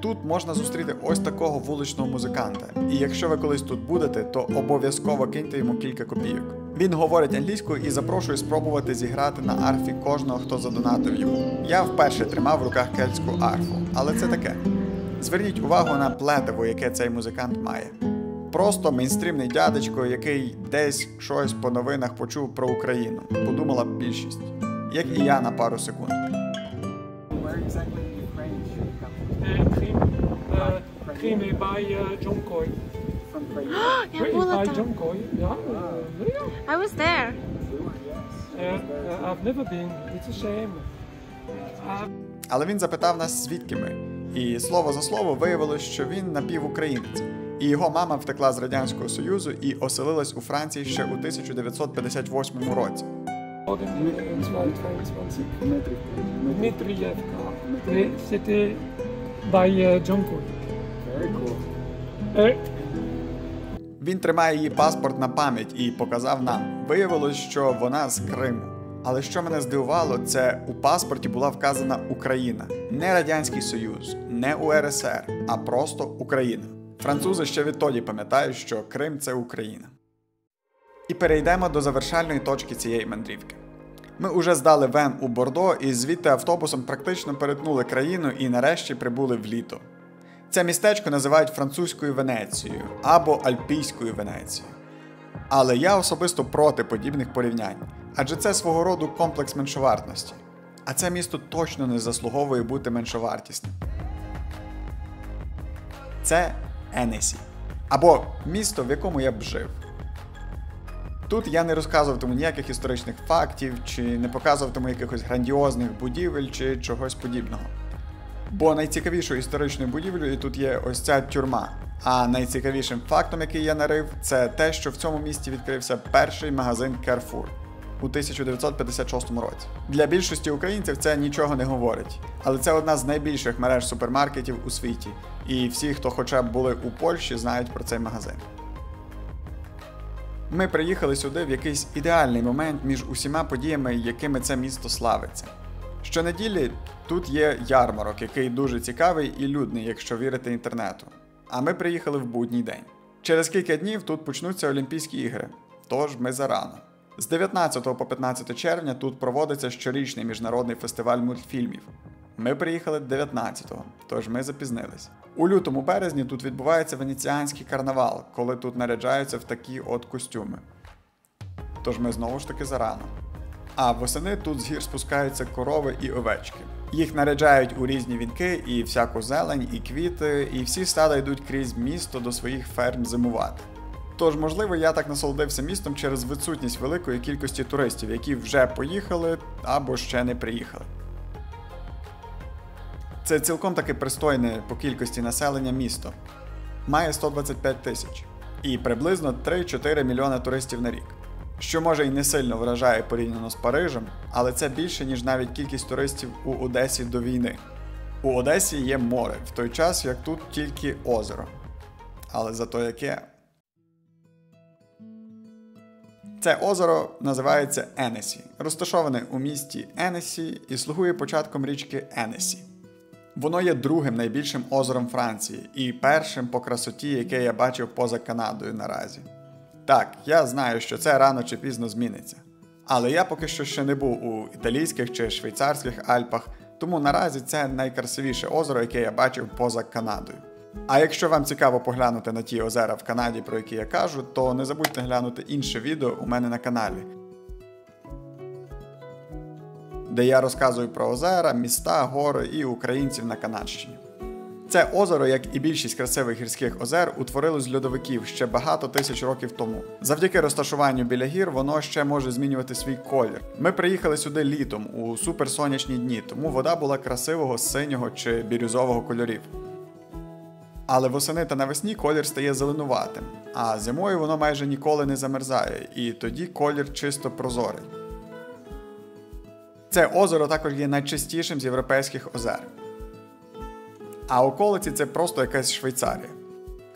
Тут можна зустріти ось такого вуличного музиканта. І якщо ви колись тут будете, то обов'язково киньте йому кілька копійок. Він говорить англійською і запрошує спробувати зіграти на арфі кожного, хто задонатив йому. Я вперше тримав в руках кельтську арфу, але це таке. Зверніть увагу на плетиво, яке цей музикант має. Просто мейнстрімний дядечко, який десь щось по новинах почув про Україну. Подумала б більшість. Як і я на пару секунд. Cream by John Coy. From Я Written була by там. John Coy. Yeah, really? I was there. I've never been. It's a shame. Але він запитав нас, звідки ми. І слово за слово виявилось, що він напівукраїнець. І його мама втекла з Радянського Союзу і оселилась у Франції ще у 1958 році. Dmitrievka. C'était by John Coy. Він тримає її паспорт на пам'ять і показав нам. Виявилось, що вона з Криму. Але що мене здивувало, це у паспорті була вказана Україна. Не Радянський Союз, не УРСР, а просто Україна. Французи ще відтоді пам'ятають, що Крим – це Україна. І перейдемо до завершальної точки цієї мандрівки. Ми уже здали Вен у Бордо і звідти автобусом практично перетнули країну і нарешті прибули в літо. Це містечко називають французькою Венецією або Альпійською Венецією. Але я особисто проти подібних порівнянь, адже це свого роду комплекс меншовартості. А це місто точно не заслуговує бути меншовартісним. Це Енесі. Або місто, в якому я б жив. Тут я не розказуватиму ніяких історичних фактів, чи не показуватиму якихось грандіозних будівель, чи чогось подібного. Бо найцікавішою історичною будівлею тут є ось ця тюрма. А найцікавішим фактом, який я нарив, це те, що в цьому місті відкрився перший магазин Carrefour у 1956 році. Для більшості українців це нічого не говорить, але це одна з найбільших мереж супермаркетів у світі, і всі, хто хоча б були у Польщі, знають про цей магазин. Ми приїхали сюди в якийсь ідеальний момент між усіма подіями, якими це місто славиться. Щонеділі тут є ярмарок, який дуже цікавий і людний, якщо вірити інтернету. А ми приїхали в будній день. Через кілька днів тут почнуться Олімпійські ігри, тож ми зарано. З 19 по 15 червня тут проводиться щорічний міжнародний фестиваль мультфільмів. Ми приїхали 19-го, тож ми запізнились. У лютому-березні тут відбувається венеціанський карнавал, коли тут наряджаються в такі от костюми. Тож ми знову ж таки зарано. А восени тут з гір спускаються корови і овечки. Їх наряджають у різні вінки і всяку зелень, і квіти, і всі стада йдуть крізь місто до своїх ферм зимувати. Тож, можливо, я так насолодився містом через відсутність великої кількості туристів, які вже поїхали або ще не приїхали. Це цілком таки пристойне по кількості населення місто. Має 125 тисяч. І приблизно 3-4 мільйони туристів на рік. Що може й не сильно вражає порівняно з Парижем, але це більше, ніж навіть кількість туристів у Одесі до війни. У Одесі є море, в той час, як тут тільки озеро. Але зато яке? Це озеро називається Енесі, розташоване у місті Енесі і слугує початком річки Енесі. Воно є другим найбільшим озером Франції і першим по красоті, яке я бачив поза Канадою наразі. Так, я знаю, що це рано чи пізно зміниться. Але я поки що ще не був у італійських чи швейцарських Альпах, тому наразі це найкрасивіше озеро, яке я бачив поза Канадою. А якщо вам цікаво поглянути на ті озера в Канаді, про які я кажу, то не забудьте глянути інше відео у мене на каналі, де я розказую про озера, міста, гори і українців на Канадщині. Це озеро, як і більшість красивих гірських озер, утворилось з льодовиків ще багато тисяч років тому. Завдяки розташуванню біля гір воно ще може змінювати свій колір. Ми приїхали сюди літом, у суперсонячні дні, тому вода була красивого синього чи бірюзового кольорів. Але восени та навесні колір стає зеленуватим, а зимою воно майже ніколи не замерзає, і тоді колір чисто прозорий. Це озеро також є найчистішим з європейських озер. А околиці це просто якась Швейцарія.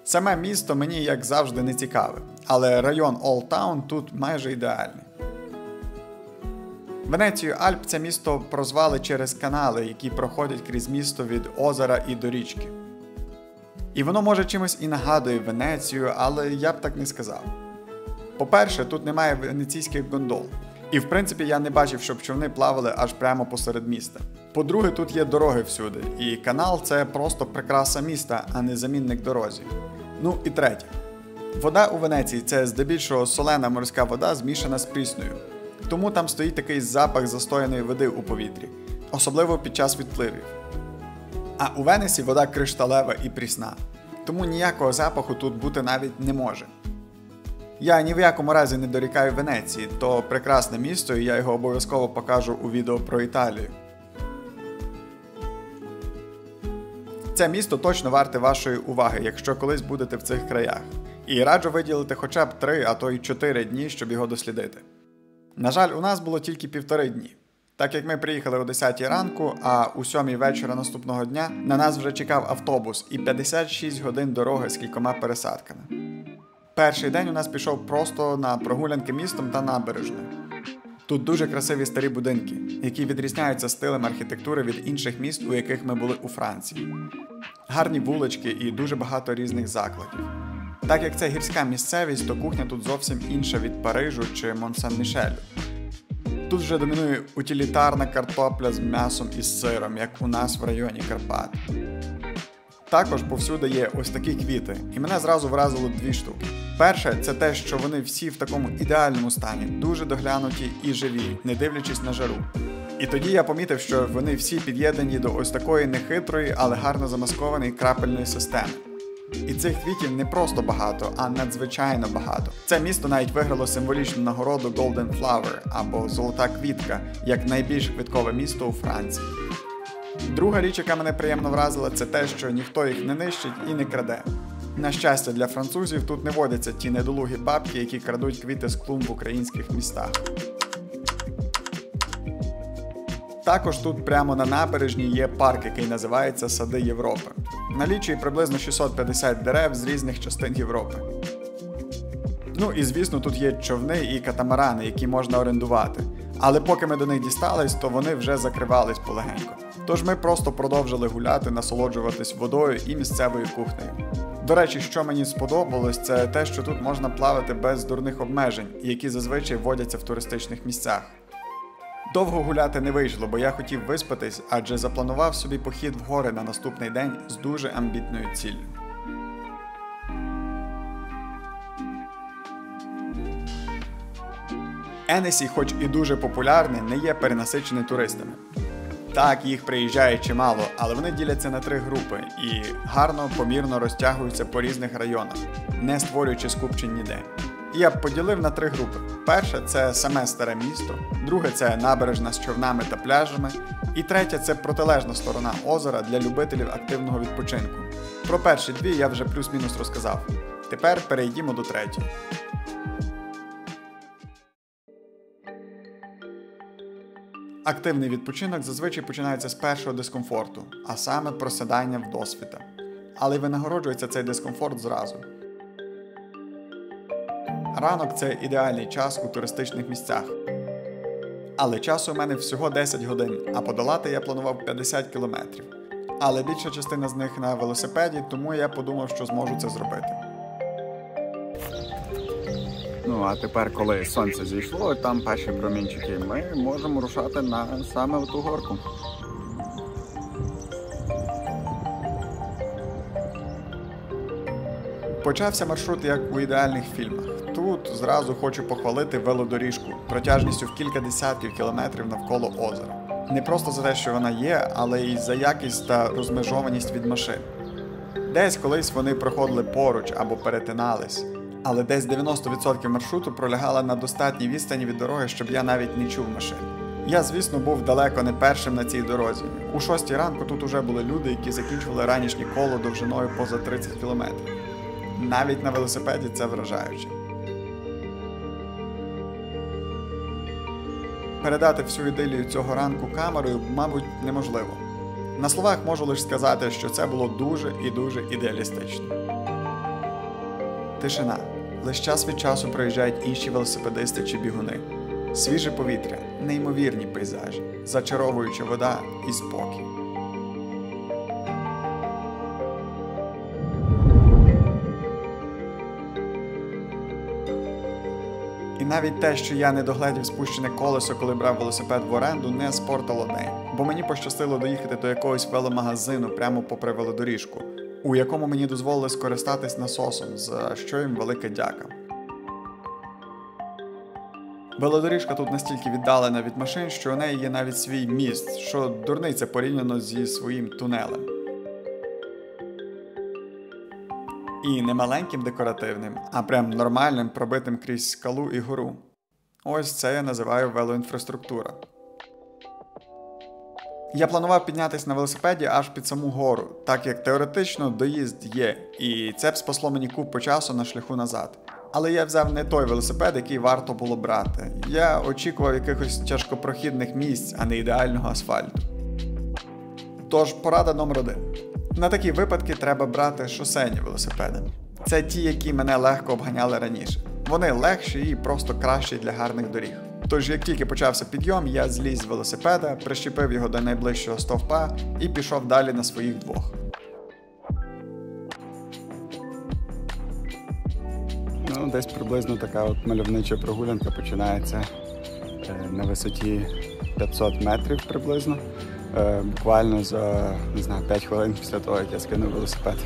Саме місто мені, як завжди, не цікаве, але район Олд Таун тут майже ідеальний. Венецію Альп це місто прозвали через канали, які проходять крізь місто від озера і до річки. І воно може чимось і нагадує Венецію, але я б так не сказав. По-перше, тут немає венеційських гондол. І в принципі я не бачив, щоб човни плавали аж прямо посеред міста. По-друге, тут є дороги всюди, і канал – це просто прикраса міста, а не замінник дорозі. Ну і третє. Вода у Венеції – це здебільшого солена морська вода, змішана з прісною. Тому там стоїть такий запах застояної води у повітрі, особливо під час відпливів. А у Венесі вода кришталева і прісна. тому ніякого запаху тут бути навіть не може. Я ні в якому разі не дорікаю Венеції, то прекрасне місто, і я його обов'язково покажу у відео про Італію. Це місто точно варте вашої уваги, якщо колись будете в цих краях. І раджу виділити хоча б 3, а то й 4 дні, щоб його дослідити. На жаль, у нас було тільки 1,5 дні. Так як ми приїхали о 10 ранку, а у 7 вечора наступного дня на нас вже чекав автобус і 56 годин дороги з кількома пересадками. Перший день у нас пішов просто на прогулянки містом та набережною. Тут дуже красиві старі будинки, які відрізняються стилем архітектури від інших міст, у яких ми були у Франції. Гарні вулички і дуже багато різних закладів. Так як це гірська місцевість, то кухня тут зовсім інша від Парижу чи Мон-Сан-Мішелю. Тут вже домінує утилітарна картопля з м'ясом і сиром, як у нас в районі Карпат. Також повсюди є ось такі квіти, і мене зразу вразило 2 штуки. Перше – це те, що вони всі в такому ідеальному стані, дуже доглянуті і живі, не дивлячись на жару. І тоді я помітив, що вони всі під'єднані до ось такої нехитрої, але гарно замаскованої крапельної системи. І цих квітів не просто багато, а надзвичайно багато. Це місто навіть виграло символічну нагороду Golden Flower, або Золота квітка, як найбільш квіткове місто у Франції. Друга річ, яка мене приємно вразила, це те, що ніхто їх не нищить і не краде. На щастя для французів, тут не водяться ті недолугі бабки, які крадуть квіти з клумб в українських містах. Також тут прямо на набережній є парк, який називається Сади Європи. Налічує приблизно 650 дерев з різних частин Європи. Ну і звісно, тут є човни і катамарани, які можна орендувати. Але поки ми до них дістались, то вони вже закривались полегенько. Тож ми просто продовжили гуляти, насолоджуватись водою і місцевою кухнею. До речі, що мені сподобалось, це те, що тут можна плавати без дурних обмежень, які зазвичай водяться в туристичних місцях. Довго гуляти не вийшло, бо я хотів виспатись, адже запланував собі похід в гори на наступний день з дуже амбітною ціллю. Енесі, хоч і дуже популярний, не є перенасичений туристами. Так, їх приїжджає чимало, але вони діляться на 3 групи і гарно, помірно розтягуються по різних районах, не створюючи скупчень ніде. І я б поділив на 3 групи. Перше – це саме старе місто, друге – це набережна з човнами та пляжами, і третє – це протилежна сторона озера для любителів активного відпочинку. Про перші 2 я вже плюс-мінус розказав. Тепер перейдімо до третьої. Активний відпочинок зазвичай починається з першого дискомфорту, а саме просідання вдосвіта. Але й винагороджується цей дискомфорт зразу. Ранок – це ідеальний час у туристичних місцях. Але часу у мене всього 10 годин, а подолати я планував 50 кілометрів. Але більша частина з них на велосипеді, тому я подумав, що зможу це зробити. Ну, а тепер, коли сонце зійшло, там перші промінчики, ми можемо рушати на саме ту горку. Почався маршрут як у ідеальних фільмах. Тут зразу хочу похвалити велодоріжку, протяжністю в кілька десятків кілометрів навколо озера. Не просто за те, що вона є, але й за якість та розмежованість від машин. Десь колись вони проходили поруч або перетинались, але десь 90% маршруту пролягало на достатній відстані від дороги, щоб я навіть не чув машин. Я, звісно, був далеко не першим на цій дорозі. У 6 ранку тут уже були люди, які закінчували ранішнє коло довжиною поза 30 кілометрів. Навіть на велосипеді це вражаюче. Передати всю ідилію цього ранку камерою, мабуть, неможливо. На словах можу лише сказати, що це було дуже і дуже ідеалістично. Тишина. Лише час від часу проїжджають інші велосипедисти чи бігуни. Свіже повітря, неймовірні пейзажі, зачаровуюча вода і спокій. І навіть те, що я не догледів спущене колесо, коли брав велосипед в оренду, не спортило день. Бо мені пощастило доїхати до якогось веломагазину прямо попри велодоріжку, у якому мені дозволили скористатись насосом, за що їм велика дяка. Велодоріжка тут настільки віддалена від машин, що у неї є навіть свій міст, що дурниця порівняно зі своїм тунелем. І не маленьким декоративним, а прям нормальним, пробитим крізь скалу і гору. Ось це я називаю велоінфраструктура. Я планував піднятися на велосипеді аж під саму гору, так як теоретично доїзд є, і це б спасло мені купу часу на шляху назад. Але я взяв не той велосипед, який варто було брати. Я очікував якихось тяжкопрохідних місць, а не ідеального асфальту. Тож, порада номер 1. На такі випадки треба брати шосейні велосипеди. Це ті, які мене легко обганяли раніше. Вони легші і просто кращі для гарних доріг. Тож, як тільки почався підйом, я зліз з велосипеда, прищепив його до найближчого стовпа і пішов далі на своїх двох. Десь приблизно така от мальовнича прогулянка починається на висоті 500 метрів приблизно. Буквально за, 5 хвилин після того, як я скинув велосипед.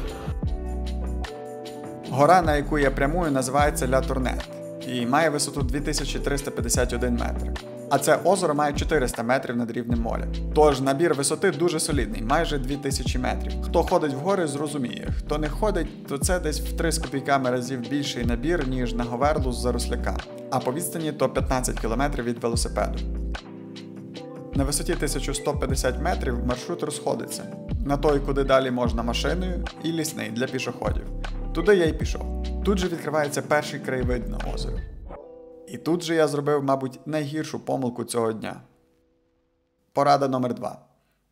Гора, на яку я прямую, називається Ля Турнет і має висоту 2351 метр. А це озеро має 400 метрів над рівнем моря. Тож набір висоти дуже солідний, майже 2000 метрів. Хто ходить в гори, зрозуміє. Хто не ходить, то це десь в 3 з копійками разів більший набір, ніж на Говерлу з Заросляка. А по відстані то 15 км від велосипеду. На висоті 1150 метрів маршрут розходиться. На той, куди далі можна машиною, і лісний для пішоходів. Туди я й пішов. Тут же відкривається перший краєвид на озеро. І тут же я зробив, мабуть, найгіршу помилку цього дня. Порада номер 2.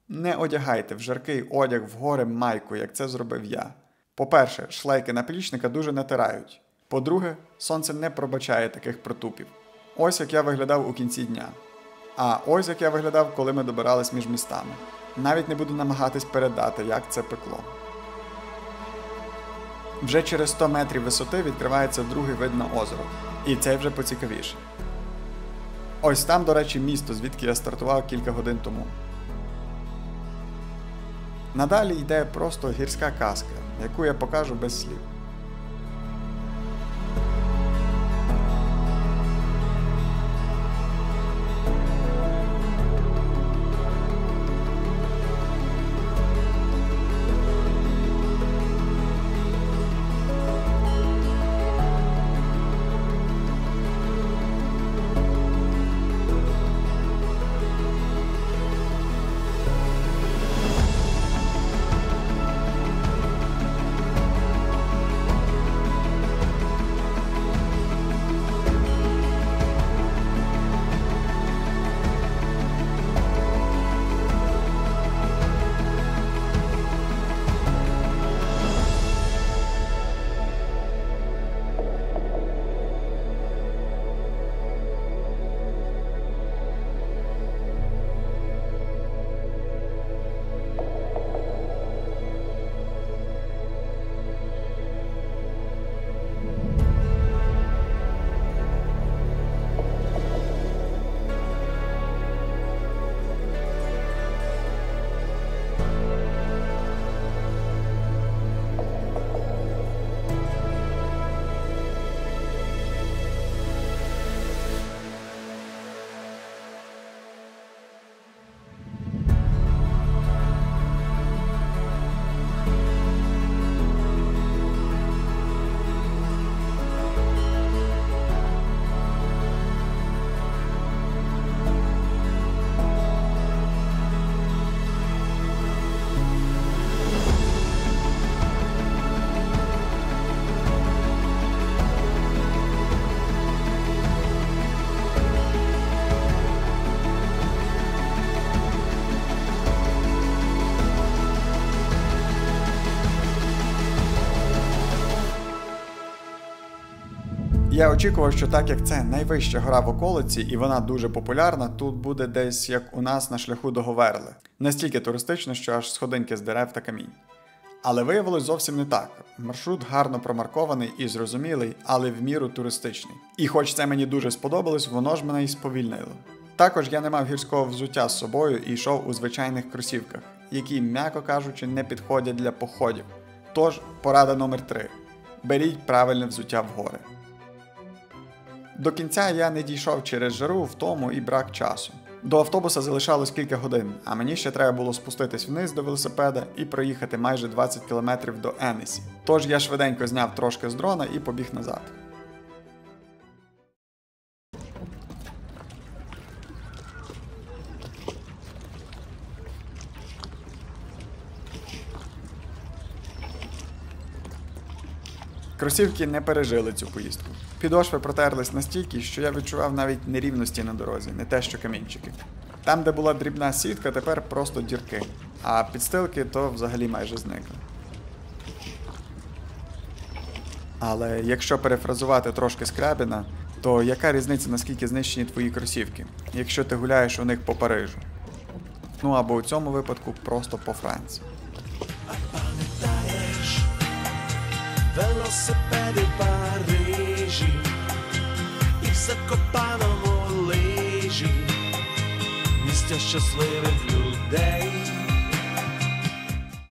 Не одягайте в жаркий одяг в гори майку, як це зробив я. По-перше, шлейки наплічника дуже натирають. По-друге, сонце не пробачає таких протупів. Ось як я виглядав у кінці дня. А ось як я виглядав, коли ми добирались між містами. Навіть не буду намагатись передати, як це пекло. Вже через 100 метрів висоти відкривається другий вид на озеро. І цей вже поцікавіше. Ось там, до речі, місто, звідки я стартував кілька годин тому. Надалі йде просто гірська казка, яку я покажу без слів. Я очікував, що так як це найвища гора в околиці і вона дуже популярна, тут буде десь як у нас на шляху до Говерли. Настільки туристично, що аж сходинки з дерев та камінь. Але виявилось зовсім не так. Маршрут гарно промаркований і зрозумілий, але в міру туристичний. І хоч це мені дуже сподобалось, воно ж мене і сповільнило. Також я не мав гірського взуття з собою і йшов у звичайних кросівках, які, м'яко кажучи, не підходять для походів. Тож, порада номер 3. Беріть правильне взуття в гори. До кінця я не дійшов через жару, втому і брак часу. До автобуса залишалось кілька годин, а мені ще треба було спуститись вниз до велосипеда і проїхати майже 20 кілометрів до Еннесі. Тож я швиденько зняв трошки з дрона і побіг назад. Кросівки не пережили цю поїздку. Підошви протерлись настільки, що я відчував навіть нерівності на дорозі, не те що камінчики. Там, де була дрібна сітка, тепер просто дірки, а підстилки то взагалі майже зникли. Але якщо перефразувати трошки Скрябіна, то яка різниця, наскільки знищені твої кросівки, якщо ти гуляєш у них по Парижу? Ну або у цьому випадку просто по Франції. Велосипеди в Парижі і в Закопаному лижі, місця щасливих людей.